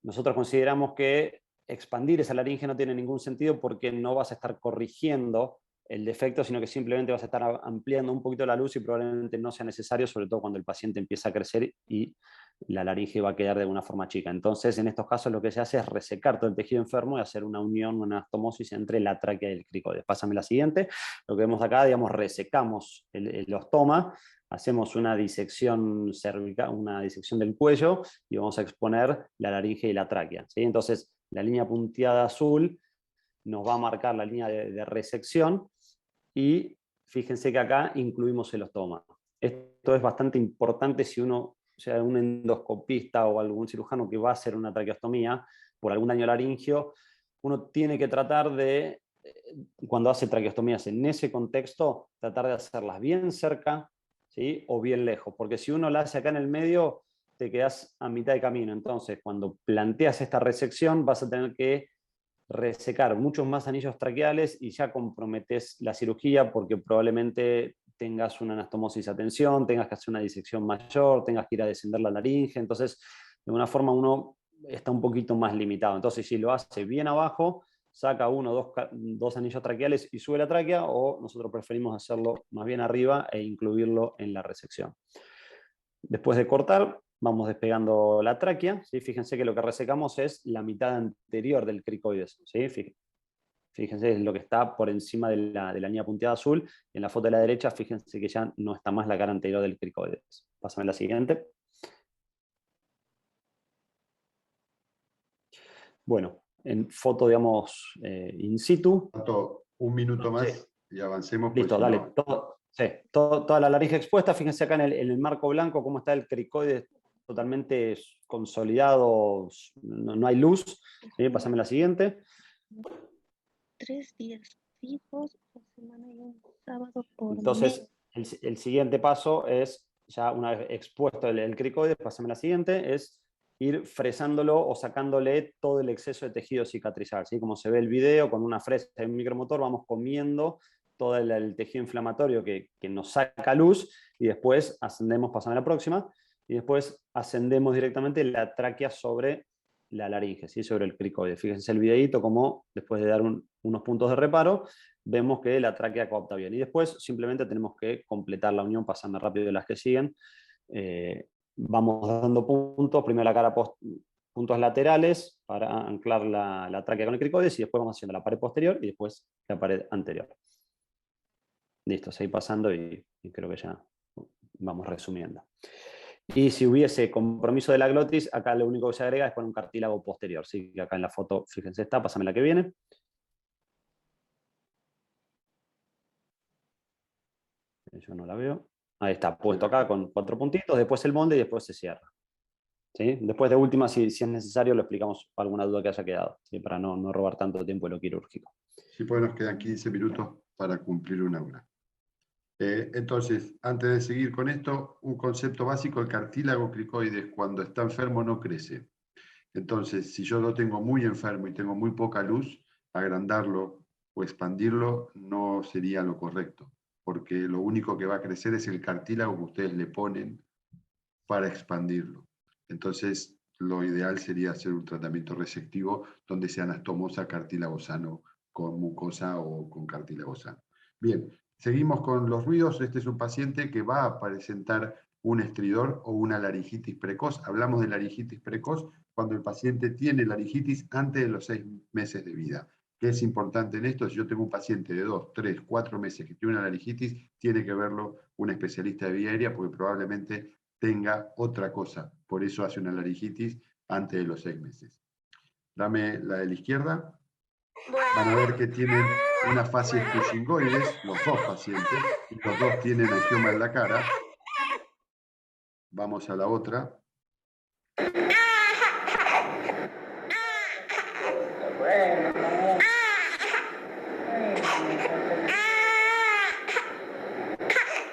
nosotros consideramos que expandir esa laringe no tiene ningún sentido porque no vas a estar corrigiendo el defecto, sino que simplemente vas a estar ampliando un poquito la luz y probablemente no sea necesario, sobre todo cuando el paciente empieza a crecer y la laringe va a quedar de una forma chica. Entonces, en estos casos lo que se hace es resecar todo el tejido enfermo y hacer una unión, una anastomosis entre la tráquea y el cricoides. Pásame la siguiente. Lo que vemos acá, digamos, resecamos el ostoma, hacemos una disección cervical, una disección del cuello y vamos a exponer la laringe y la tráquea, ¿sí? Entonces, la línea punteada azul nos va a marcar la línea de resección y fíjense que acá incluimos el ostoma. Esto es bastante importante si uno, o sea, un endoscopista o algún cirujano que va a hacer una traqueostomía por algún daño laringio, uno tiene que tratar de, cuando hace traqueostomías en ese contexto, tratar de hacerlas bien cerca, ¿sí? O bien lejos, porque si uno la hace acá en el medio, te quedas a mitad de camino. Entonces, cuando planteas esta resección, vas a tener que resecar muchos más anillos traqueales y ya comprometes la cirugía porque probablemente tengas una anastomosis a tensión, tengas que hacer una disección mayor, tengas que ir a descender la laringe. Entonces, de alguna forma uno está un poquito más limitado. Entonces, si lo hace bien abajo, saca uno o dos anillos traqueales y sube la tráquea, o nosotros preferimos hacerlo más bien arriba e incluirlo en la resección. Después de cortar, vamos despegando la tráquea, ¿sí? Fíjense que lo que resecamos es la mitad anterior del cricoides, ¿sí? Fíjense, es lo que está por encima de la línea punteada azul. En la foto de la derecha, fíjense que ya no está más la cara anterior del cricoides. Pásame la siguiente. Bueno, en foto, digamos, in situ. Un minuto Sí. más y avancemos. Listo, pues, dale. no... Toda la laringe expuesta. Fíjense acá en el marco blanco cómo está el cricoides totalmente consolidado, no hay luz. ¿Sí? Pásame la siguiente. 3 días fijos por semana y un sábado por Entonces, mes. el siguiente paso es, ya una vez expuesto el cricoides, pásame la siguiente, es ir fresándolo o sacándole todo el exceso de tejido cicatrizal. ¿Sí? Como se ve el video, con una fresa y un micromotor vamos comiendo todo el tejido inflamatorio que nos saca luz y después ascendemos, pasamos a la próxima, y después ascendemos directamente la tráquea sobre la laringe, ¿sí? Sobre el cricoides. Fíjense el videito como después de dar unos puntos de reparo, vemos que la tráquea coapta bien. Y después simplemente tenemos que completar la unión, pasando rápido de las que siguen. Vamos dando puntos, primero la cara puntos laterales para anclar la tráquea con el cricoides y después vamos haciendo la pared posterior y después la pared anterior. Listo, seguir pasando y creo que ya vamos resumiendo. Y si hubiese compromiso de la glotis, acá lo único que se agrega es poner un cartílago posterior. ¿Sí? Acá en la foto, fíjense, está, pásame la que viene. Yo no la veo. Ahí está, puesto acá con 4 puntitos, después el molde y después se cierra. ¿Sí? Después de última, si es necesario, lo explicamos para alguna duda que haya quedado, ¿sí? Para no robar tanto tiempo en lo quirúrgico. Sí, pues nos quedan 15 minutos para cumplir una hora. Entonces, antes de seguir con esto, un concepto básico: el cartílago cricoides cuando está enfermo no crece. Entonces, si yo lo tengo muy enfermo y tengo muy poca luz, agrandarlo o expandirlo no sería lo correcto, porque lo único que va a crecer es el cartílago que ustedes le ponen para expandirlo. Entonces, lo ideal sería hacer un tratamiento resectivo donde se anastomosa cartílago sano con mucosa o con cartílago sano. Bien, seguimos con los ruidos. Este es un paciente que va a presentar un estridor o una laringitis precoz. Hablamos de laringitis precoz cuando el paciente tiene laringitis antes de los 6 meses de vida. ¿Qué es importante en esto? Si yo tengo un paciente de 2, 3, 4 meses que tiene una laringitis, tiene que verlo un especialista de vía aérea porque probablemente tenga otra cosa. Por eso hace una laringitis antes de los 6 meses. Dame la de la izquierda. Van a ver que tienen una facies cushingoides, los dos pacientes, y los dos tienen angioma en la cara. Vamos a la otra.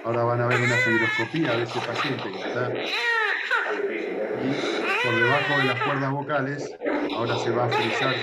Ahora van a ver una fibroscopía de ese paciente que está, y por debajo de las cuerdas vocales, ahora se va a frisar.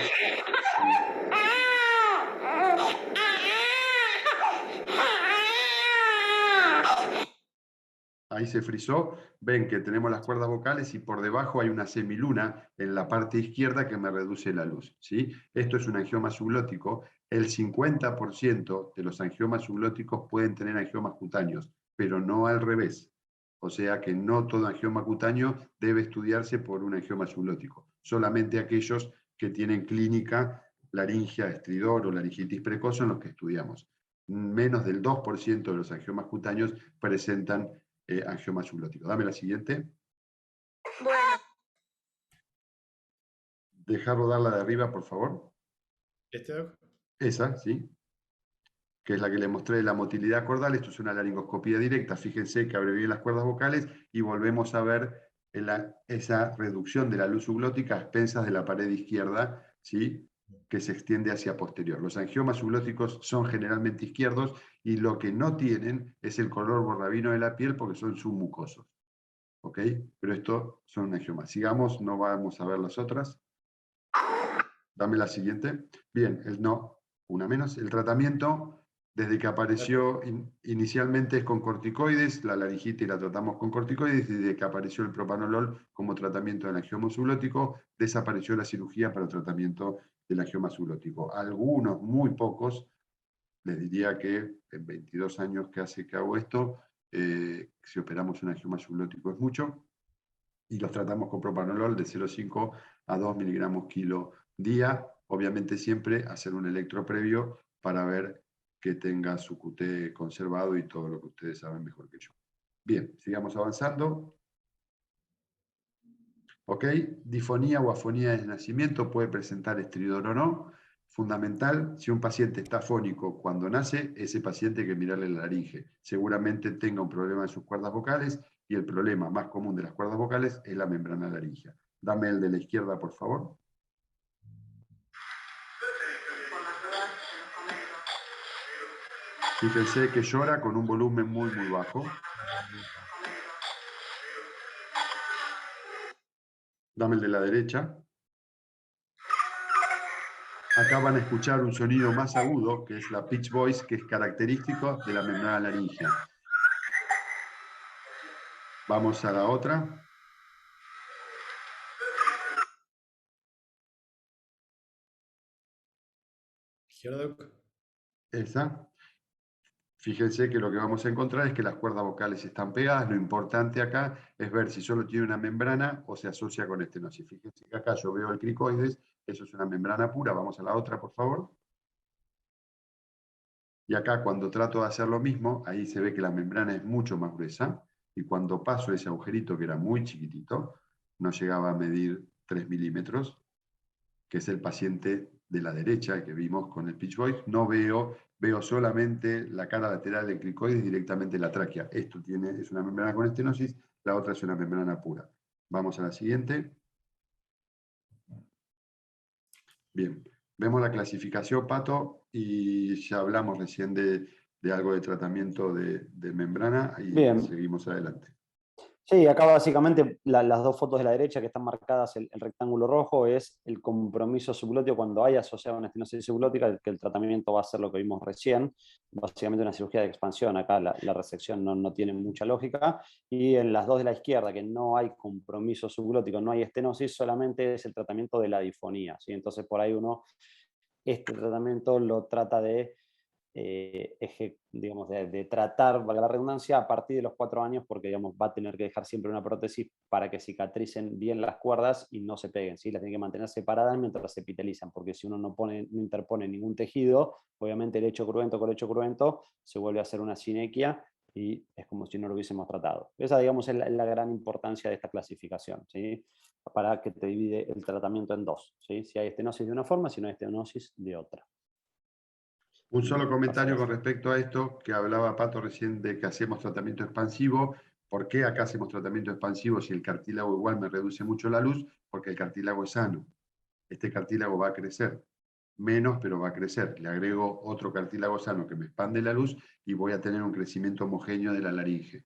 ahí se frizó, ven que tenemos las cuerdas vocales y por debajo hay una semiluna en la parte izquierda que me reduce la luz, ¿sí? Esto es un angioma subglótico. El 50% de los angiomas subglóticos pueden tener angiomas cutáneos, pero no al revés. O sea que no todo angioma cutáneo debe estudiarse por un angioma subglótico. Solamente aquellos que tienen clínica laringia, estridor o laringitis precoz son los que estudiamos. Menos del 2% de los angiomas cutáneos presentan angioma subglótico. Dame la siguiente. Bueno, Deja rodar la de arriba, por favor. Doc? Esa, ¿sí? Que es la que le mostré de la motilidad cordal. Esto es una laringoscopía directa. Fíjense que abre bien las cuerdas vocales y volvemos a ver esa reducción de la luz subglótica a expensas de la pared izquierda, ¿sí? Que se extiende hacia posterior. Los angiomas subglóticos son generalmente izquierdos y lo que no tienen es el color borrabino de la piel porque son submucosos. ¿Ok? Pero estos son angiomas. Sigamos, no vamos a ver las otras. Dame la siguiente. Bien, una menos. El tratamiento, desde que apareció inicialmente es con corticoides, la laringitis la tratamos con corticoides, y desde que apareció el propanolol como tratamiento del angioma subglótico, desapareció la cirugía para el tratamiento del angioma subglótico. Algunos, muy pocos, les diría que en 22 años que hace que hago esto, si operamos un angioma subglótico es mucho, y los tratamos con propanolol de 0,5 a 2 miligramos kilo día. Obviamente siempre hacer un electro previo para ver que tenga su QT conservado y todo lo que ustedes saben mejor que yo. Bien, sigamos avanzando. ¿Ok? Difonía o afonía de nacimiento puede presentar estridor o no. Fundamental, si un paciente está afónico cuando nace, ese paciente hay que mirarle la laringe. Seguramente tenga un problema en sus cuerdas vocales y el problema más común de las cuerdas vocales es la membrana laríngea. Dame el de la izquierda, por favor. Fíjense que llora con un volumen muy, muy bajo. Dame el de la derecha. Acá van a escuchar un sonido más agudo, que es la pitch voice, que es característico de la membrana laríngea. Vamos a la otra. Izquierda, Doc. Esa. Fíjense que lo que vamos a encontrar es que las cuerdas vocales están pegadas. Lo importante acá es ver si solo tiene una membrana o se asocia con estenosis. Fíjense que acá yo veo el cricoides, eso es una membrana pura. Vamos a la otra, por favor. Y acá cuando trato de hacer lo mismo, ahí se ve que la membrana es mucho más gruesa. Y cuando paso ese agujerito que era muy chiquitito, no llegaba a medir 3 milímetros, que es el paciente de la derecha que vimos con el pitch voice, no veo solamente la cara lateral del cricoides, directamente la tráquea. Esto es una membrana con estenosis, la otra es una membrana pura. Vamos a la siguiente. Bien, vemos la clasificación, Pato, y ya hablamos recién de algo de tratamiento de membrana y Bien. seguimos adelante. Sí, acá básicamente las dos fotos de la derecha que están marcadas, el rectángulo rojo es el compromiso subglótico cuando hay asociado a una estenosis subglótica, que el tratamiento va a ser lo que vimos recién, básicamente una cirugía de expansión. Acá la resección no tiene mucha lógica. Y en las dos de la izquierda, que no hay compromiso subglótico, no hay estenosis, solamente es el tratamiento de la difonía, ¿sí? Entonces por ahí este tratamiento lo trata de digamos, de tratar, valga la redundancia, a partir de los 4 años, porque digamos, va a tener que dejar siempre una prótesis para que cicatricen bien las cuerdas y no se peguen, ¿sí? Las tiene que mantener separadas mientras se epitelizan, porque si uno no interpone ningún tejido, obviamente el hecho cruento con el hecho cruento se vuelve a hacer una sinequia y es como si no lo hubiésemos tratado. Esa, digamos, es la gran importancia de esta clasificación, ¿sí? Para que te divide el tratamiento en dos, ¿sí? Si hay estenosis de una forma, si no hay estenosis de otra. Un solo comentario con respecto a esto, que hablaba Pato recién de que hacemos tratamiento expansivo. ¿Por qué acá hacemos tratamiento expansivo si el cartílago igual me reduce mucho la luz? Porque el cartílago es sano. Este cartílago va a crecer. Menos, pero va a crecer. Le agrego otro cartílago sano que me expande la luz y voy a tener un crecimiento homogéneo de la laringe,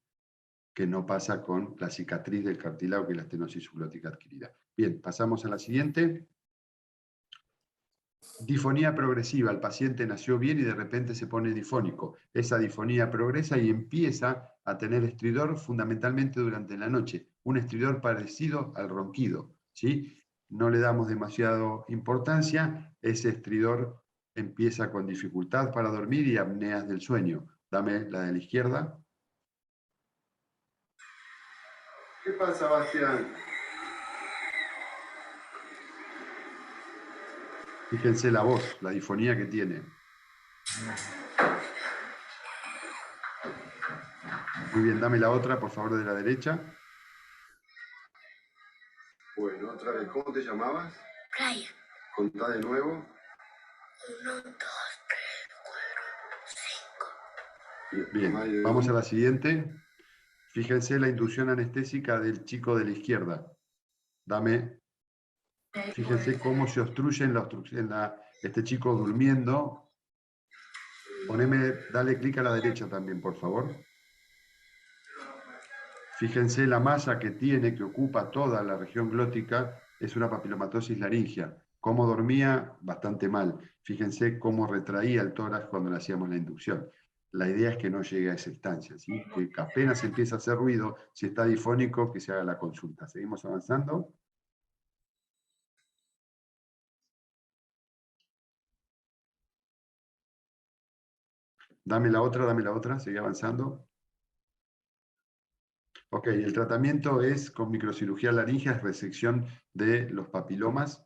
que no pasa con la cicatriz del cartílago, que es la estenosis subglótica adquirida. Bien, pasamos a la siguiente. Difonía progresiva, el paciente nació bien y de repente se pone difónico. Esa difonía progresa y empieza a tener estridor fundamentalmente durante la noche, un estridor parecido al ronquido, ¿sí? No le damos demasiada importancia, ese estridor empieza con dificultad para dormir y apneas del sueño. Dame la de la izquierda. ¿Qué pasa, Bastián? Fíjense la voz, la difonía que tiene. Muy bien, dame la otra, por favor, de la derecha. Bueno, otra vez, ¿cómo te llamabas? Brian. Contá de nuevo. 1, 2, 3, 4, 5. Bien, vamos a la siguiente. Fíjense la inducción anestésica del chico de la izquierda. Dame, fíjense cómo se obstruye este chico durmiendo. Dale clic a la derecha también, por favor. Fíjense la masa que tiene, que ocupa toda la región glótica, es una papilomatosis laringea. Cómo dormía, bastante mal. Fíjense cómo retraía el tórax cuando le hacíamos la inducción. La idea es que no llegue a esa instancia, ¿sí? Que apenas empieza a hacer ruido, si está difónico, que se haga la consulta. ¿Seguimos avanzando? Dame la otra, sigue avanzando. Ok, el tratamiento es con microcirugía laringea, es resección de los papilomas.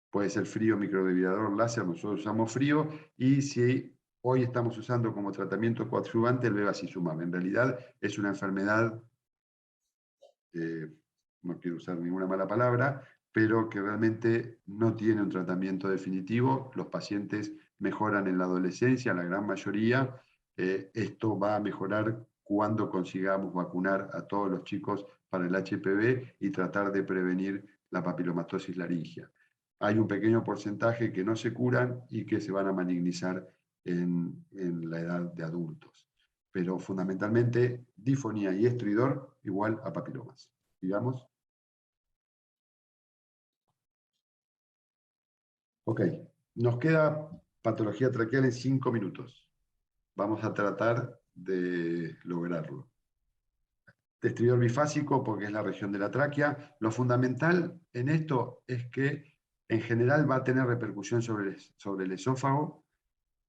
Puede ser frío, microdeviador, láser, nosotros usamos frío. Y si hoy estamos usando como tratamiento coadyuvante el bevacizumab. En realidad es una enfermedad, no quiero usar ninguna mala palabra, pero que realmente no tiene un tratamiento definitivo. Los pacientes mejoran en la adolescencia, la gran mayoría. Esto va a mejorar cuando consigamos vacunar a todos los chicos para el HPV y tratar de prevenir la papilomatosis laringea. Hay un pequeño porcentaje que no se curan y que se van a malignizar en la edad de adultos. Pero fundamentalmente difonía y estridor igual a papilomas. Digamos. Ok, nos queda patología traqueal en 5 minutos. Vamos a tratar de lograrlo. Estridor bifásico, porque es la región de la tráquea. Lo fundamental en esto es que en general va a tener repercusión sobre el esófago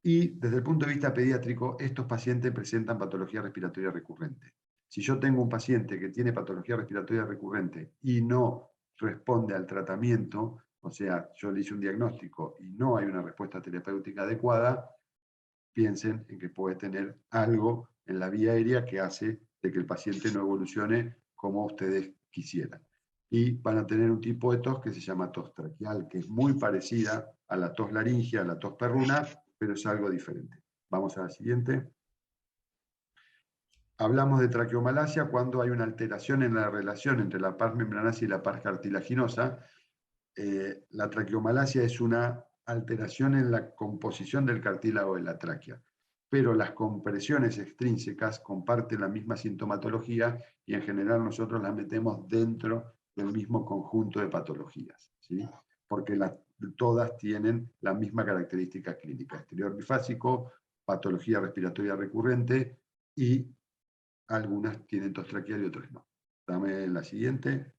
y desde el punto de vista pediátrico, estos pacientes presentan patología respiratoria recurrente. Si yo tengo un paciente que tiene patología respiratoria recurrente y no responde al tratamiento, o sea, yo le hice un diagnóstico y no hay una respuesta terapéutica adecuada, piensen en que puede tener algo en la vía aérea que hace de que el paciente no evolucione como ustedes quisieran. Y van a tener un tipo de tos que se llama tos traqueal, que es muy parecida a la tos laringea, a la tos perruna, pero es algo diferente. Vamos a la siguiente. Hablamos de traqueomalacia cuando hay una alteración en la relación entre la pars membranosa y la pars cartilaginosa. La traqueomalacia es una alteración en la composición del cartílago de la tráquea, pero las compresiones extrínsecas comparten la misma sintomatología y en general nosotros las metemos dentro del mismo conjunto de patologías, ¿sí? Porque todas tienen la misma característica clínica: estridor bifásico, patología respiratoria recurrente y algunas tienen tos traqueal y otras no. Dame la siguiente.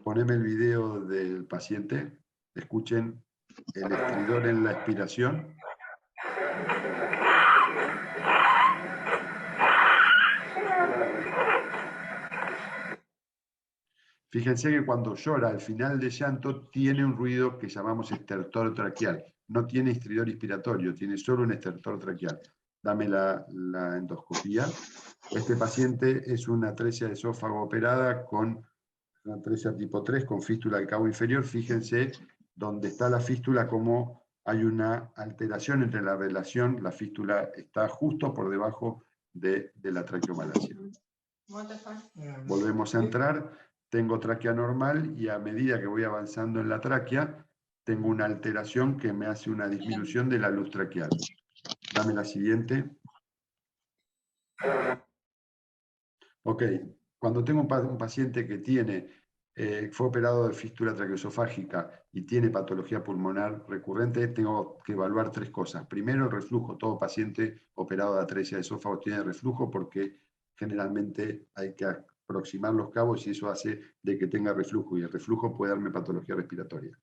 Poneme el video del paciente. Escuchen el estridor en la expiración. Fíjense que cuando llora al final de llanto tiene un ruido que llamamos estertor traqueal. No tiene estridor inspiratorio, tiene solo un estertor traqueal. Dame la endoscopía. Este paciente es una atresia de esófago operada con una atresia tipo 3 con fístula del cabo inferior. Fíjense donde está la fístula, como hay una alteración entre la relación. La fístula está justo por debajo de la traqueomalacia. Volvemos a entrar. Tengo tráquea normal y a medida que voy avanzando en la tráquea, tengo una alteración que me hace una disminución de la luz traqueal. Dame la siguiente. Ok, cuando tengo un paciente que tiene fue operado de fístula traqueoesofágica y tiene patología pulmonar recurrente, tengo que evaluar 3 cosas. Primero, el reflujo. Todo paciente operado de atresia de esófago tiene reflujo porque generalmente hay que aproximar los cabos y eso hace de que tenga reflujo, y el reflujo puede darme patología respiratoria.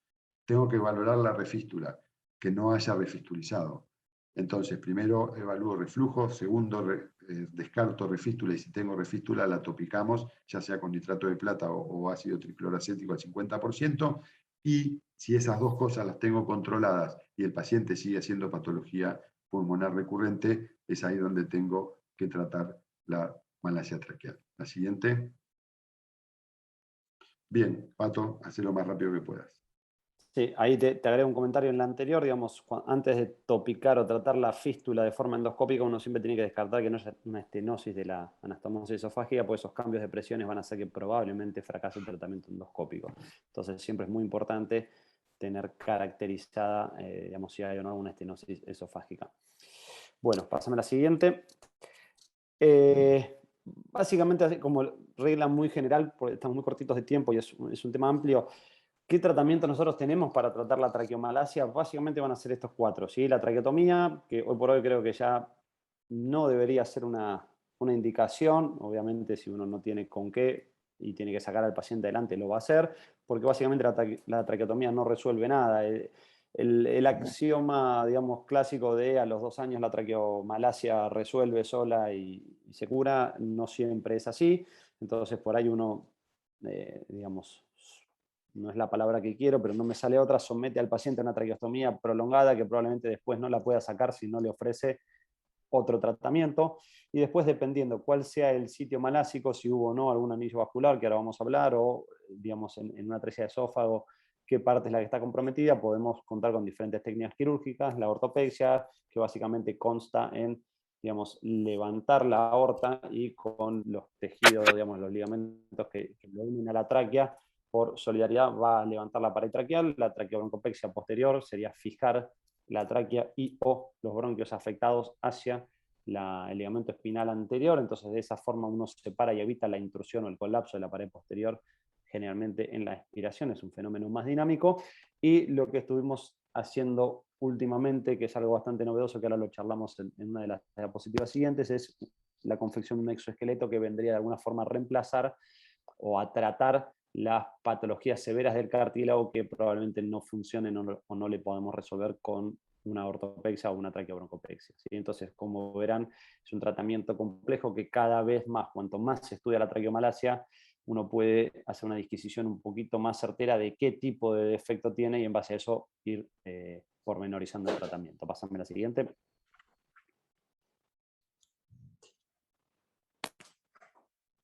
Tengo que valorar la refístula, que no haya refistulizado. Entonces, primero evalúo reflujo, segundo descarto refístula, y si tengo refístula la topicamos, ya sea con nitrato de plata o ácido tricloracético al 50%, y si esas 2 cosas las tengo controladas y el paciente sigue haciendo patología pulmonar recurrente, es ahí donde tengo que tratar la malasia traqueal. La siguiente. Bien, Pato, haz lo más rápido que puedas. Sí, ahí te agrego un comentario en la anterior, digamos, antes de topicar o tratar la fístula de forma endoscópica, uno siempre tiene que descartar que no haya una estenosis de la anastomosis esofágica, porque esos cambios de presiones van a hacer que probablemente fracase el tratamiento endoscópico. Entonces siempre es muy importante tener caracterizada, digamos, si hay o no alguna estenosis esofágica. Bueno, pásame a la siguiente. Básicamente, como regla muy general, porque estamos muy cortitos de tiempo y es un tema amplio, ¿qué tratamiento nosotros tenemos para tratar la traqueomalacia? Básicamente van a ser estos 4, ¿sí? La traqueotomía, que hoy por hoy creo que ya no debería ser una indicación. Obviamente, si uno no tiene con qué y tiene que sacar al paciente adelante, lo va a hacer, porque básicamente la traqueotomía no resuelve nada. El axioma, digamos, clásico de a los 2 años la traqueomalacia resuelve sola y se cura, no siempre es así. Entonces, por ahí uno, digamos, no es la palabra que quiero, pero no me sale otra, somete al paciente a una traqueostomía prolongada que probablemente después no la pueda sacar si no le ofrece otro tratamiento. Y después, dependiendo cuál sea el sitio malásico, si hubo o no algún anillo vascular, que ahora vamos a hablar, o digamos en una atresia de esófago, qué parte es la que está comprometida, podemos contar con diferentes técnicas quirúrgicas. La ortopexia, que básicamente consta en, digamos, levantar la aorta y con los tejidos, digamos, los ligamentos que lo unen a la tráquea, por solidaridad va a levantar la pared traqueal. La traqueobroncoplexia posterior sería fijar la tráquea y o los bronquios afectados hacia el ligamento espinal anterior. Entonces, de esa forma uno separa y evita la intrusión o el colapso de la pared posterior, generalmente en la expiración. Es un fenómeno más dinámico. Y lo que estuvimos haciendo últimamente, que es algo bastante novedoso, que ahora lo charlamos en una de las diapositivas siguientes, es la confección de un exoesqueleto que vendría de alguna forma a reemplazar o a tratar las patologías severas del cartílago que probablemente no funcionen o no le podemos resolver con una ortopexia o una traqueobroncoplexia, ¿sí? Entonces, como verán, es un tratamiento complejo que cada vez más, cuanto más se estudia la traqueomalacia, uno puede hacer una disquisición un poquito más certera de qué tipo de defecto tiene y en base a eso ir pormenorizando el tratamiento. Pásame a la siguiente.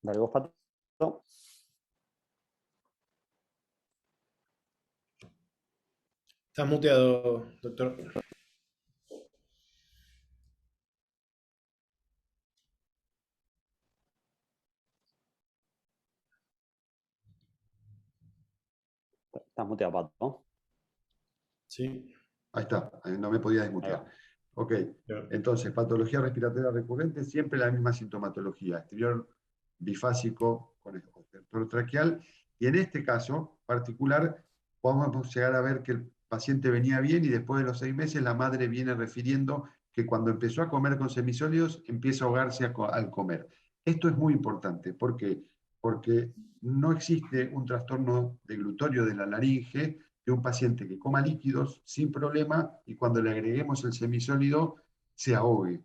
Dale vos, Pato. Estás muteado, doctor. Estás muteado, Pato, ¿no? Sí. Ahí está, no me podía Ahí desmutear. va. Ok, Bien. entonces, patología respiratoria recurrente, siempre la misma sintomatología, exterior bifásico con estertor traqueal, y en este caso particular podemos llegar a ver que el paciente venía bien y después de los 6 meses la madre viene refiriendo que cuando empezó a comer con semisólidos empieza a ahogarse al comer. Esto es muy importante, ¿por qué? Porque no existe un trastorno deglutorio de la laringe de un paciente que coma líquidos sin problema y cuando le agreguemos el semisólido se ahogue.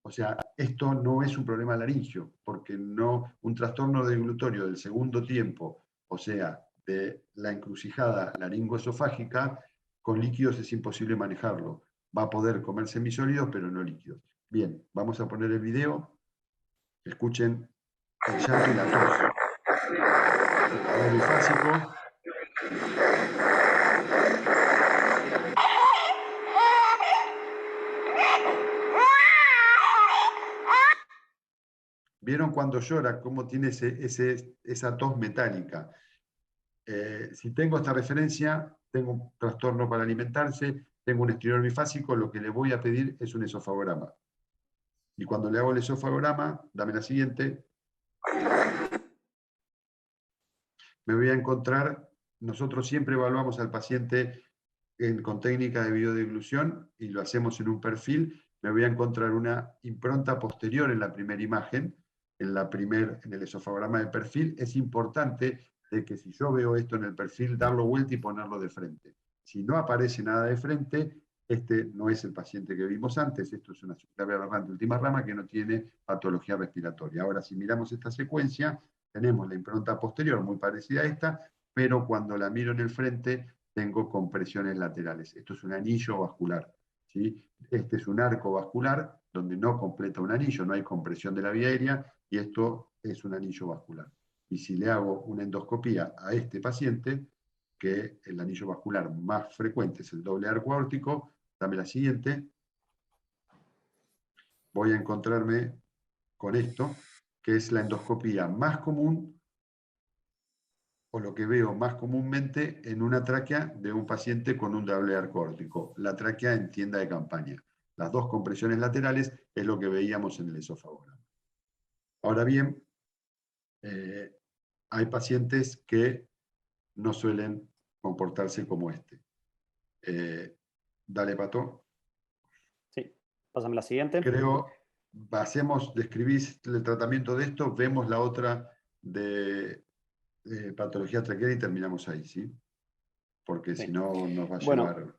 O sea, esto no es un problema laringio, porque no un trastorno deglutorio del segundo tiempo, o sea, de la encrucijada laringoesofágica, con líquidos es imposible manejarlo. Va a poder comer semisólidos, pero no líquidos. Bien, vamos a poner el video. Escuchen el llanto y la tos. El bifásico. ¿Vieron cuando llora cómo tiene esa tos metálica? Si tengo esta referencia, tengo un trastorno para alimentarse, tengo un exterior bifásico, lo que le voy a pedir es un esofagograma. Y cuando le hago el esofagograma, dame la siguiente, me voy a encontrar, nosotros siempre evaluamos al paciente con técnica de biodeglución y lo hacemos en un perfil, me voy a encontrar una impronta posterior en la primera imagen, en el esofagograma de perfil. Es importante de que si yo veo esto en el perfil, darlo vuelta y ponerlo de frente. Si no aparece nada de frente, este no es el paciente que vimos antes, esto es una subclavial aberrante última rama que no tiene patología respiratoria. Ahora, si miramos esta secuencia, tenemos la impronta posterior muy parecida a esta, pero cuando la miro en el frente, tengo compresiones laterales. Esto es un anillo vascular, ¿sí? Este es un arco vascular donde no completa un anillo, no hay compresión de la vía aérea, y esto es un anillo vascular. Y si le hago una endoscopía a este paciente, que el anillo vascular más frecuente es el doble arco aórtico, dame la siguiente, voy a encontrarme con esto, que es la endoscopía más común, o lo que veo más comúnmente en una tráquea de un paciente con un doble arco aórtico, la tráquea en tienda de campaña. Las dos compresiones laterales es lo que veíamos en el esófago. Ahora bien, hay pacientes que no suelen comportarse como este. Dale, Pato. Sí, pásame la siguiente. Creo, describís el tratamiento de esto, vemos la otra de patología traqueal y terminamos ahí, ¿sí? Porque Sí. si no nos va a Bueno, llevar...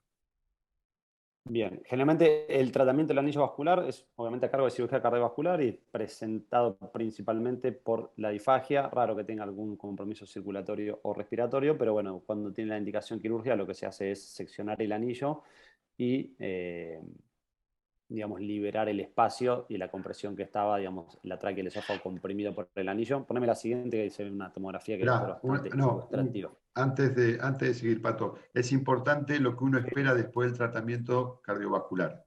bien, generalmente el tratamiento del anillo vascular es obviamente a cargo de cirugía cardiovascular y presentado principalmente por la disfagia, raro que tenga algún compromiso circulatorio o respiratorio, pero bueno, cuando tiene la indicación quirúrgica lo que se hace es seccionar el anillo y digamos, liberar el espacio y la compresión que estaba, digamos, la tráquea y el esófago comprimido por el anillo. Poneme la siguiente, que se ve una tomografía que va a ser bastante ilustrativa. Antes de seguir, Pato, es importante lo que uno espera después del tratamiento cardiovascular.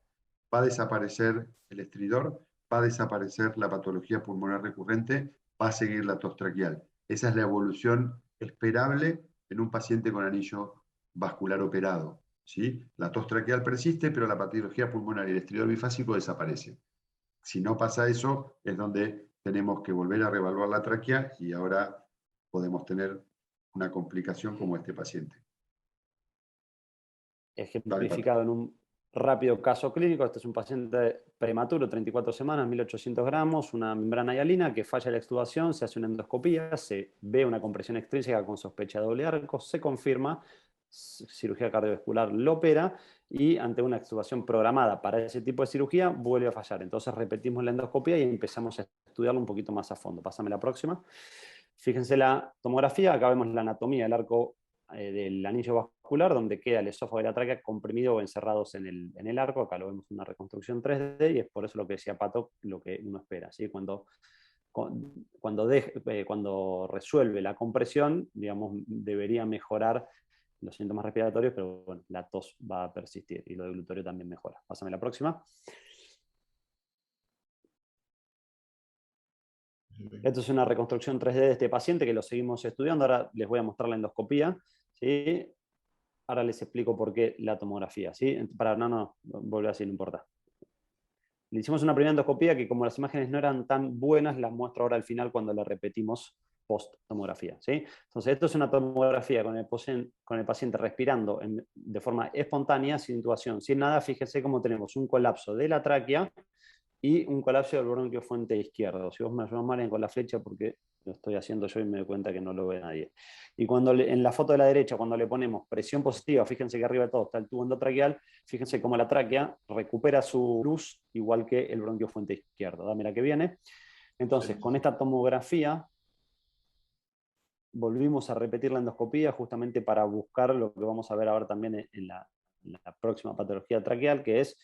Va a desaparecer el estridor, va a desaparecer la patología pulmonar recurrente, va a seguir la tos traqueal. Esa es la evolución esperable en un paciente con anillo vascular operado, ¿sí? La tos traqueal persiste, pero la patología pulmonar y el estridor bifásico desaparece. Si no pasa eso, es donde tenemos que volver a reevaluar la tráquea y ahora podemos tener una complicación como este paciente. Ejemplificado en un rápido caso clínico, este es un paciente prematuro, 34 semanas, 1800 gramos, una membrana hialina que falla la extubación, se hace una endoscopía, se ve una compresión extrínseca con sospecha de doble arco, se confirma, cirugía cardiovascular lo opera y ante una extubación programada para ese tipo de cirugía vuelve a fallar. Entonces repetimos la endoscopía y empezamos a estudiarlo un poquito más a fondo. Pásame la próxima. Fíjense la tomografía, acá vemos la anatomía del arco del anillo vascular, donde queda el esófago y la tráquea comprimido o encerrados en el arco. Acá lo vemos en una reconstrucción 3D y es por eso lo que decía Pato, lo que uno espera, ¿sí? Cuando resuelve la compresión, digamos, debería mejorar los síntomas respiratorios, pero bueno, la tos va a persistir y lo de glutorio también mejora. Pásame la próxima. Esto es una reconstrucción 3D de este paciente que lo seguimos estudiando. Ahora les voy a mostrar la endoscopía, ¿sí? Ahora les explico por qué la tomografía, ¿sí? Volver así, no importa. Le hicimos una primera endoscopía que como las imágenes no eran tan buenas, las muestro ahora al final cuando la repetimos post-tomografía, ¿sí? Entonces, esto es una tomografía con el paciente respirando de forma espontánea, sin intubación, sin nada. Fíjese cómo tenemos un colapso de la tráquea y un colapso del bronquio fuente izquierdo. Si vos me ayudas, Marian, con la flecha, porque lo estoy haciendo yo y me doy cuenta que no lo ve nadie. Y en la foto de la derecha, cuando le ponemos presión positiva, fíjense que arriba de todo está el tubo endotraqueal, fíjense cómo la tráquea recupera su luz, igual que el bronquio fuente izquierdo. Dame la que viene. Entonces, con esta tomografía, volvimos a repetir la endoscopía justamente para buscar lo que vamos a ver ahora también en la próxima patología traqueal, que es,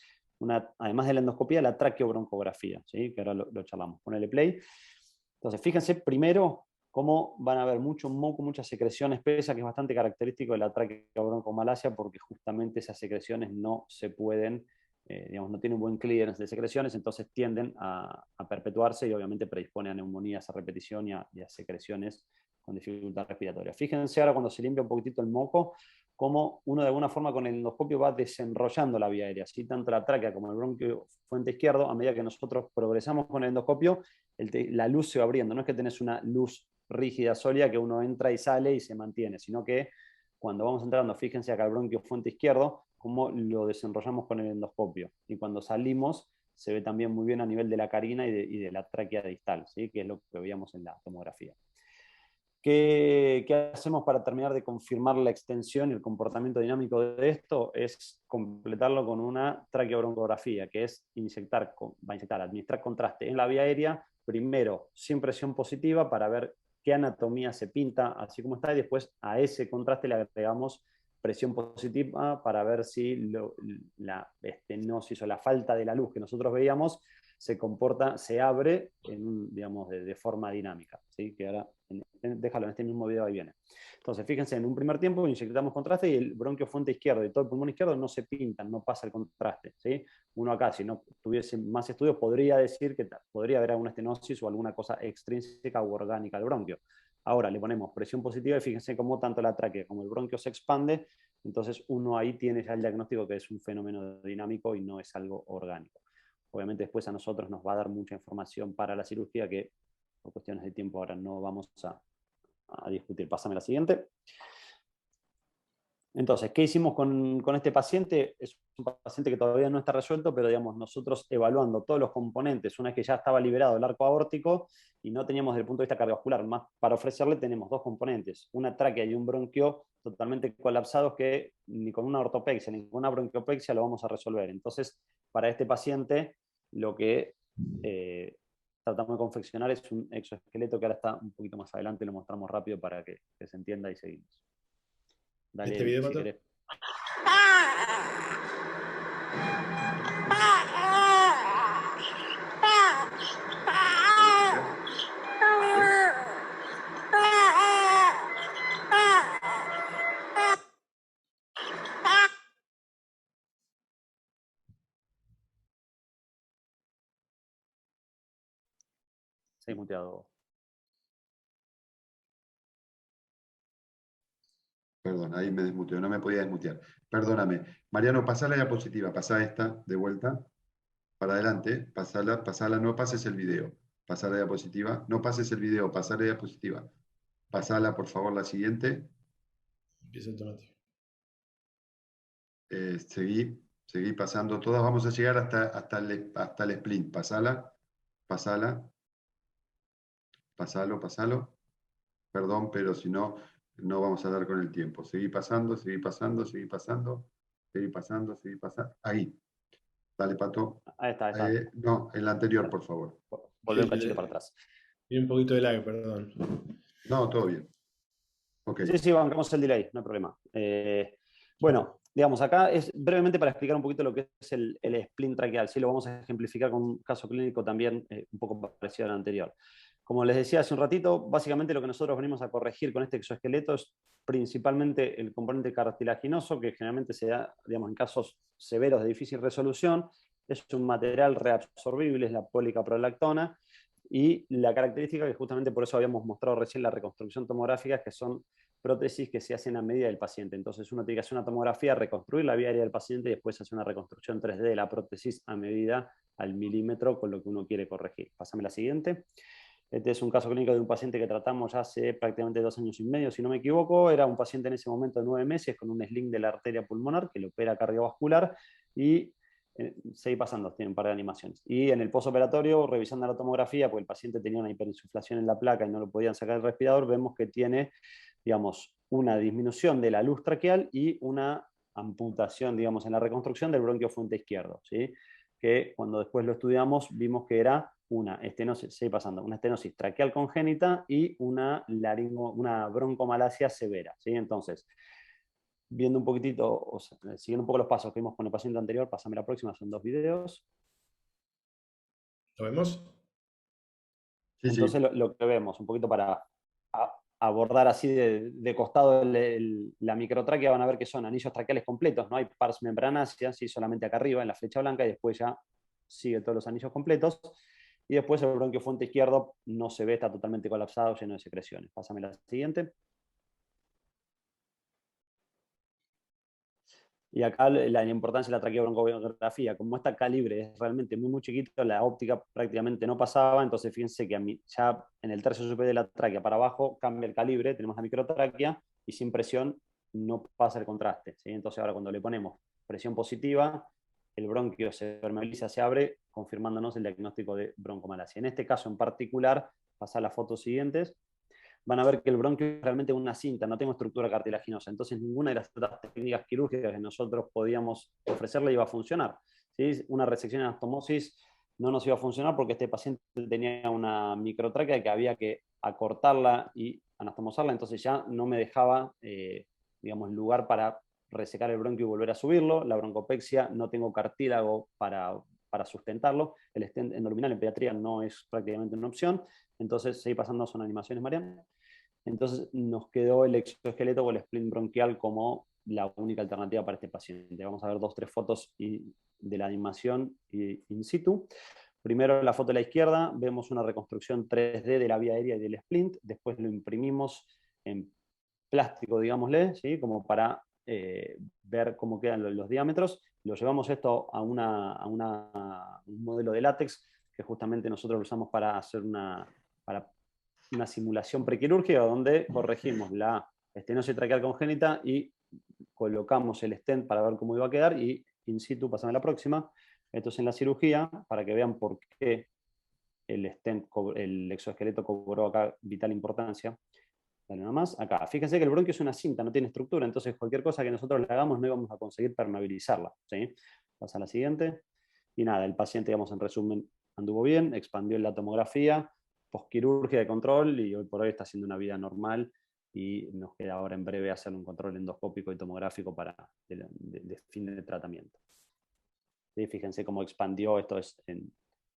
además de la endoscopía, la traqueobroncografía, ¿sí? Que ahora lo charlamos. Ponele play. Entonces, fíjense primero cómo van a haber mucho moco, mucha secreción espesa, que es bastante característico de la traqueobroncomalacia, porque justamente esas secreciones no se pueden, digamos, no tienen buen clearance de secreciones, entonces tienden a perpetuarse y obviamente predispone a neumonías a repetición y a secreciones con dificultad respiratoria. Fíjense ahora cuando se limpia un poquitito el moco, cómo uno de alguna forma con el endoscopio va desenrollando la vía aérea, ¿sí? Tanto la tráquea como el bronquio fuente izquierdo, a medida que nosotros progresamos con el endoscopio, la luz se va abriendo. No es que tenés una luz rígida, sólida, que uno entra y sale y se mantiene, sino que cuando vamos entrando, fíjense acá el bronquio fuente izquierdo, cómo lo desenrollamos con el endoscopio. Y cuando salimos, se ve también muy bien a nivel de la carina y de la tráquea distal, ¿sí? Que es lo que veíamos en la tomografía. ¿Qué hacemos para terminar de confirmar la extensión y el comportamiento dinámico de esto? Es completarlo con una traqueobroncografía, que es administrar contraste en la vía aérea, primero sin presión positiva para ver qué anatomía se pinta así como está, y después a ese contraste le agregamos presión positiva para ver si la estenosis o la falta de la luz que nosotros veíamos se abre digamos, de forma dinámica, ¿sí? Que ahora, déjalo, en este mismo video ahí viene. Entonces, fíjense, en un primer tiempo inyectamos contraste y el bronquio fuente izquierdo y todo el pulmón izquierdo no se pintan, no pasa el contraste, ¿sí? Uno acá, si no tuviese más estudios, podría decir que podría haber alguna estenosis o alguna cosa extrínseca u orgánica al bronquio. Ahora le ponemos presión positiva y fíjense cómo tanto la tráquea como el bronquio se expande, entonces uno ahí tiene ya el diagnóstico que es un fenómeno dinámico y no es algo orgánico. Obviamente después a nosotros nos va a dar mucha información para la cirugía que por cuestiones de tiempo ahora no vamos a discutir. Pásame la siguiente. Entonces, ¿qué hicimos con este paciente? Es un paciente que todavía no está resuelto, pero digamos, nosotros evaluando todos los componentes, una vez que ya estaba liberado el arco aórtico y no teníamos desde el punto de vista cardiovascular más para ofrecerle, tenemos dos componentes, una tráquea y un bronquio totalmente colapsados que ni con una ortopexia ni con una bronquiopexia lo vamos a resolver. Entonces, para este paciente, lo que tratamos de confeccionar es un exoesqueleto que ahora está un poquito más adelante, lo mostramos rápido para que se entienda y seguimos. Dale, ¿Este video, si Pato? querés. Sí, muteado. Perdón, ahí me desmuteo, no me podía desmutear. Perdóname. Mariano, pasá la diapositiva, pasá esta de vuelta, para adelante, pasala, no pases el video. Pasá la diapositiva, no pases el video, pasá la diapositiva. Pasala, por favor, la siguiente. Empieza automático. Seguí pasando todas. Vamos a llegar hasta el splint. Pasala. Pasalo. Perdón, pero si no, no vamos a dar con el tiempo. Seguí pasando. Ahí. Dale, Pato. Ahí está. No, en la anterior, por favor. Volvé un cachito para atrás. Tiene un poquito de lag, perdón. No, todo bien. Ok. Sí, bancamos el delay, no hay problema. Bueno, digamos, acá es brevemente para explicar un poquito lo que es el splint traqueal. Sí, lo vamos a ejemplificar con un caso clínico también un poco parecido al anterior. Como les decía hace un ratito, básicamente lo que nosotros venimos a corregir con este exoesqueleto es principalmente el componente cartilaginoso, que generalmente se da, digamos, en casos severos de difícil resolución. Es un material reabsorbible, es la policaprolactona, y la característica que justamente por eso habíamos mostrado recién la reconstrucción tomográfica es que son prótesis que se hacen a medida del paciente. Entonces uno tiene que hacer una tomografía, reconstruir la vía aérea del paciente y después hacer una reconstrucción 3D de la prótesis a medida al milímetro con lo que uno quiere corregir. Pásame la siguiente. Este es un caso clínico de un paciente que tratamos ya hace prácticamente 2 años y medio, si no me equivoco. Era un paciente en ese momento de 9 meses con un sling de la arteria pulmonar que le opera cardiovascular y seguí pasando, tiene un par de animaciones. Y en el postoperatorio, revisando la tomografía, porque el paciente tenía una hiperinsuflación en la placa y no lo podían sacar del respirador, vemos que tiene, digamos, una disminución de la luz traqueal y una amputación, digamos, en la reconstrucción del bronquio fuente izquierdo, ¿sí? Que cuando después lo estudiamos vimos que era una estenosis, seguí pasando, una estenosis traqueal congénita y una broncomalacia severa, ¿sí? Entonces, viendo un poquitito, o sea, siguiendo un poco los pasos que vimos con el paciente anterior, pasame la próxima, son 2 videos. ¿Lo vemos? Sí, Entonces sí. lo que vemos, un poquito para abordar así de costado la microtráquea, van a ver que son anillos traqueales completos, no hay pars membranácea, ¿sí? Solamente acá arriba en la flecha blanca y después ya sigue todos los anillos completos. Y después el bronquio fuente izquierdo no se ve, está totalmente colapsado, lleno de secreciones. Pásame la siguiente. Y acá la importancia de la traqueobroncobiografía, como esta calibre es realmente muy chiquito, la óptica prácticamente no pasaba, entonces fíjense que ya en el tercio superior de la tráquea para abajo cambia el calibre, tenemos la microtráquea y sin presión no pasa el contraste, ¿sí? Entonces ahora cuando le ponemos presión positiva, el bronquio se permeabiliza, se abre, confirmándonos el diagnóstico de broncomalacia. En este caso en particular, pasar las fotos siguientes, van a ver que el bronquio es realmente una cinta, no tengo estructura cartilaginosa, entonces ninguna de las otras técnicas quirúrgicas que nosotros podíamos ofrecerle iba a funcionar, ¿sí? Una resección en anastomosis no nos iba a funcionar porque este paciente tenía una microtráquea que había que acortarla y anastomosarla, entonces ya no me dejaba, digamos, lugar para resecar el bronquio y volver a subirlo. La broncopexia, no tengo cartílago para sustentarlo. El stent endoluminal en pediatría no es prácticamente una opción. Entonces, seguí pasando, son animaciones, Mariana. Entonces, nos quedó el exoesqueleto o el splint bronquial como la única alternativa para este paciente. Vamos a ver 2 o 3 fotos de la animación in situ. Primero, la foto de la izquierda, vemos una reconstrucción 3D de la vía aérea y del splint. Después lo imprimimos en plástico, digámosle, ¿sí? Como para ver cómo quedan los diámetros. Lo llevamos esto a un modelo de látex que justamente nosotros lo usamos para hacer una simulación prequirúrgica donde corregimos la estenosis traqueal congénita y colocamos el stent para ver cómo iba a quedar y in situ, pasamos a la próxima. Esto es en la cirugía, para que vean por qué el stent, el exoesqueleto cobró acá vital importancia. Dale nomás, acá. Fíjense que el bronquio es una cinta, no tiene estructura, entonces cualquier cosa que nosotros le hagamos no íbamos a conseguir permeabilizarla, ¿sí? Pasa a la siguiente. Y nada, el paciente, digamos, en resumen, anduvo bien, expandió en la tomografía, posquirurgia de control y hoy por hoy está haciendo una vida normal y nos queda ahora en breve hacer un control endoscópico y tomográfico para de fin de tratamiento. ¿Sí? Fíjense cómo expandió, esto es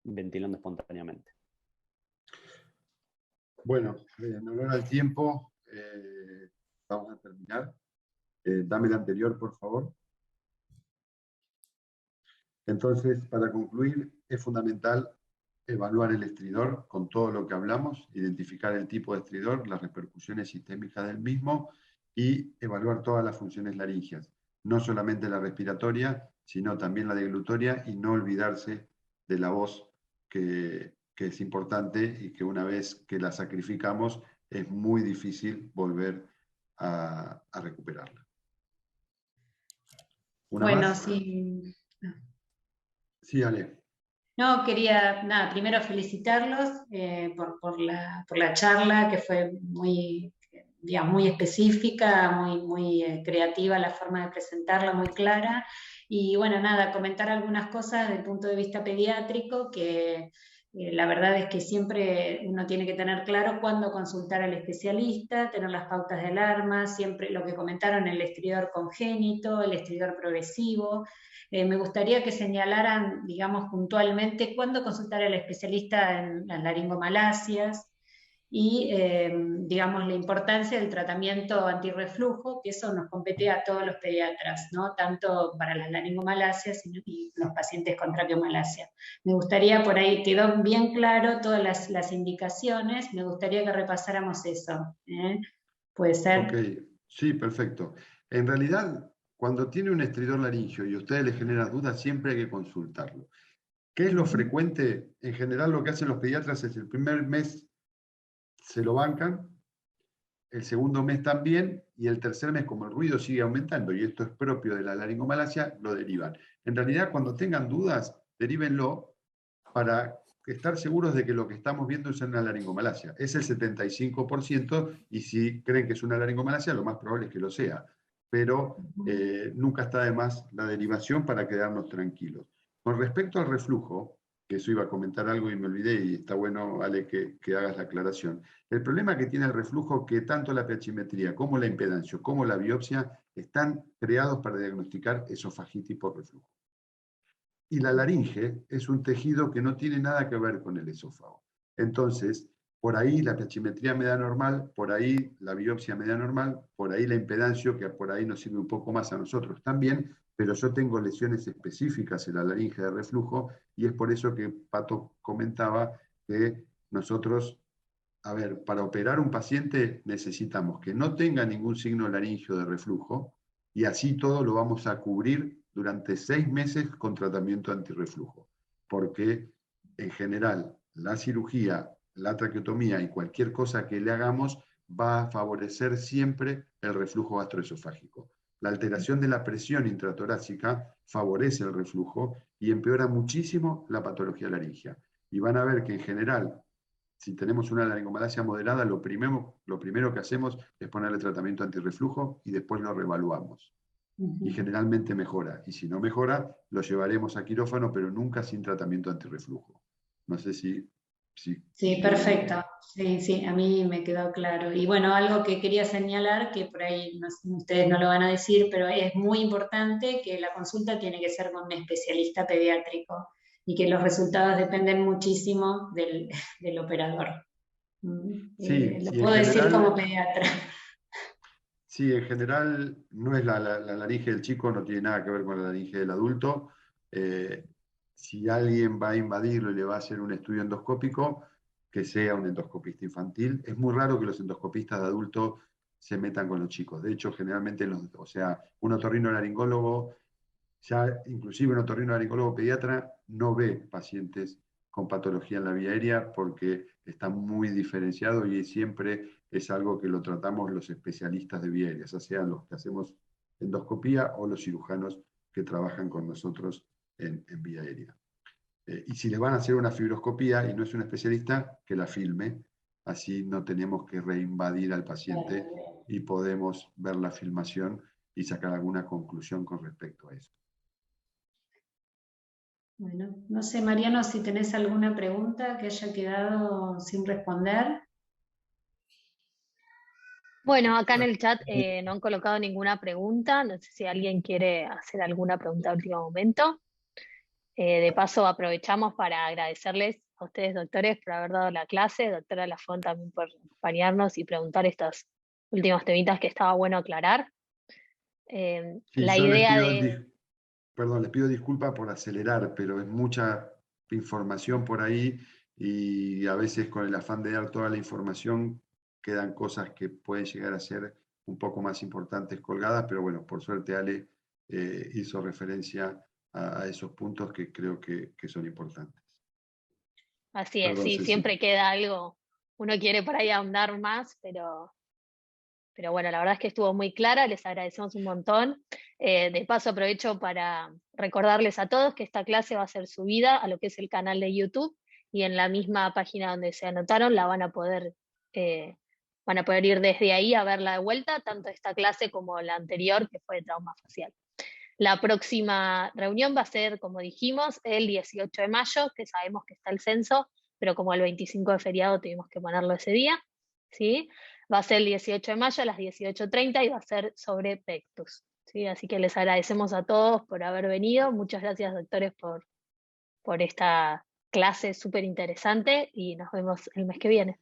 ventilando espontáneamente. Bueno, en honor al tiempo, vamos a terminar. Dame la anterior, por favor. Entonces, para concluir, es fundamental evaluar el estridor con todo lo que hablamos, identificar el tipo de estridor, las repercusiones sistémicas del mismo y evaluar todas las funciones laringias, no solamente la respiratoria, sino también la deglutoria y no olvidarse de la voz que es importante y que una vez que la sacrificamos es muy difícil volver a recuperarla. ¿Una Bueno, más? sí. Sí, Ale. No, quería, nada, primero felicitarlos por la charla, que fue muy, digamos, muy específica, muy creativa la forma de presentarla, muy clara. Y bueno, nada, comentar algunas cosas desde el punto de vista pediátrico, que la verdad es que siempre uno tiene que tener claro cuándo consultar al especialista, tener las pautas de alarma, siempre lo que comentaron, el estridor congénito, el estridor progresivo. Me gustaría que señalaran, digamos, puntualmente cuándo consultar al especialista en las laringomalacias y, digamos, la importancia del tratamiento antirreflujo, que eso nos compete a todos los pediatras, ¿no? Tanto para las laringomalacias y los pacientes con traqueomalacia. Me gustaría, por ahí quedó bien claro todas las indicaciones, me gustaría que repasáramos eso. ¿Puede ser? Ok, sí, perfecto. En realidad, cuando tiene un estridor laringio y a ustedes les genera dudas, siempre hay que consultarlo. ¿Qué es lo frecuente? En general lo que hacen los pediatras es el primer mes se lo bancan, el segundo mes también, y el tercer mes, como el ruido sigue aumentando, y esto es propio de la laringomalacia, lo derivan. En realidad, cuando tengan dudas, derívenlo para estar seguros de que lo que estamos viendo es una laringomalacia. Es el 75%, y si creen que es una laringomalacia, lo más probable es que lo sea. Pero nunca está de más la derivación para quedarnos tranquilos. Con respecto al reflujo, que eso iba a comentar algo y me olvidé, y está bueno, Ale, que hagas la aclaración. El problema que tiene el reflujo es que tanto la pH como la impedancia, como la biopsia, están creados para diagnosticar esofagitis por reflujo. Y la laringe es un tejido que no tiene nada que ver con el esófago. Entonces, por ahí la pH me da normal, por ahí la biopsia me da normal, por ahí la impedancia, que por ahí nos sirve un poco más a nosotros también, pero yo tengo lesiones específicas en la laringe de reflujo y es por eso que Pato comentaba que nosotros, a ver, para operar un paciente necesitamos que no tenga ningún signo laringio de reflujo, Y así todo lo vamos a cubrir durante 6 meses con tratamiento antirreflujo. Porque en general la cirugía, la traqueotomía y cualquier cosa que le hagamos va a favorecer siempre el reflujo gastroesofágico. La alteración de la presión intratorácica favorece el reflujo y empeora muchísimo la patología laringea. Y van a ver que en general, si tenemos una laringomalacia moderada, lo primero que hacemos es ponerle tratamiento antirreflujo y después lo reevaluamos. Y generalmente mejora. Y si no mejora, lo llevaremos a quirófano, pero nunca sin tratamiento antirreflujo. No sé si... Sí, perfecto. Sí, sí, a mí me quedó claro. Y bueno, algo que quería señalar, que por ahí ustedes no lo van a decir, pero es muy importante que la consulta tiene que ser con un especialista pediátrico y que los resultados dependen muchísimo del operador. Sí, Lo y puedo decir como pediatra. Sí, en general no es la laringe del chico, no tiene nada que ver con la laringe del adulto. Si alguien va a invadirlo y le va a hacer un estudio endoscópico, que sea un endoscopista infantil. Es muy raro que los endoscopistas de adultos se metan con los chicos. De hecho, generalmente, un otorrinolaringólogo, ya inclusive un otorrinolaringólogo pediatra, no ve pacientes con patología en la vía aérea porque está muy diferenciado y siempre es algo que lo tratamos los especialistas de vía aérea, ya sean los que hacemos endoscopía o los cirujanos que trabajan con nosotros en vía aérea. Y si le van a hacer una fibroscopía y no es un especialista, que la filme, así no tenemos que reinvadir al paciente y podemos ver la filmación y sacar alguna conclusión con respecto a eso. Bueno, no sé, Mariano, si tenés alguna pregunta que haya quedado sin responder. Bueno, acá en el chat no han colocado ninguna pregunta. No sé si alguien quiere hacer alguna pregunta al último momento. De paso, aprovechamos para agradecerles a ustedes, doctores, por haber dado la clase, doctora Lafont también por acompañarnos y preguntar estos últimos temitas que estaba bueno aclarar. Sí, La yo idea de... les pido disculpas por acelerar, pero es mucha información por ahí y a veces con el afán de dar toda la información quedan cosas que pueden llegar a ser un poco más importantes colgadas, pero bueno, por suerte Ale hizo referencia a esos puntos que creo que son importantes. Así es, Perdón, sí, Ceci. siempre queda algo, uno quiere por ahí ahondar más, pero bueno, la verdad es que estuvo muy clara, les agradecemos un montón. De paso aprovecho para recordarles a todos que esta clase va a ser subida a lo que es el canal de YouTube y en la misma página donde se anotaron la van a poder ir desde ahí a verla de vuelta, tanto esta clase como la anterior que fue de trauma facial. La próxima reunión va a ser, como dijimos, el 18 de mayo, que sabemos que está el censo, pero como el 25 de feriado tuvimos que ponerlo ese día, ¿sí? Va a ser el 18 de mayo a las 18:30 y va a ser sobre Pectus, ¿sí? Así que les agradecemos a todos por haber venido. Muchas gracias, doctores, por esta clase súper interesante y nos vemos el mes que viene.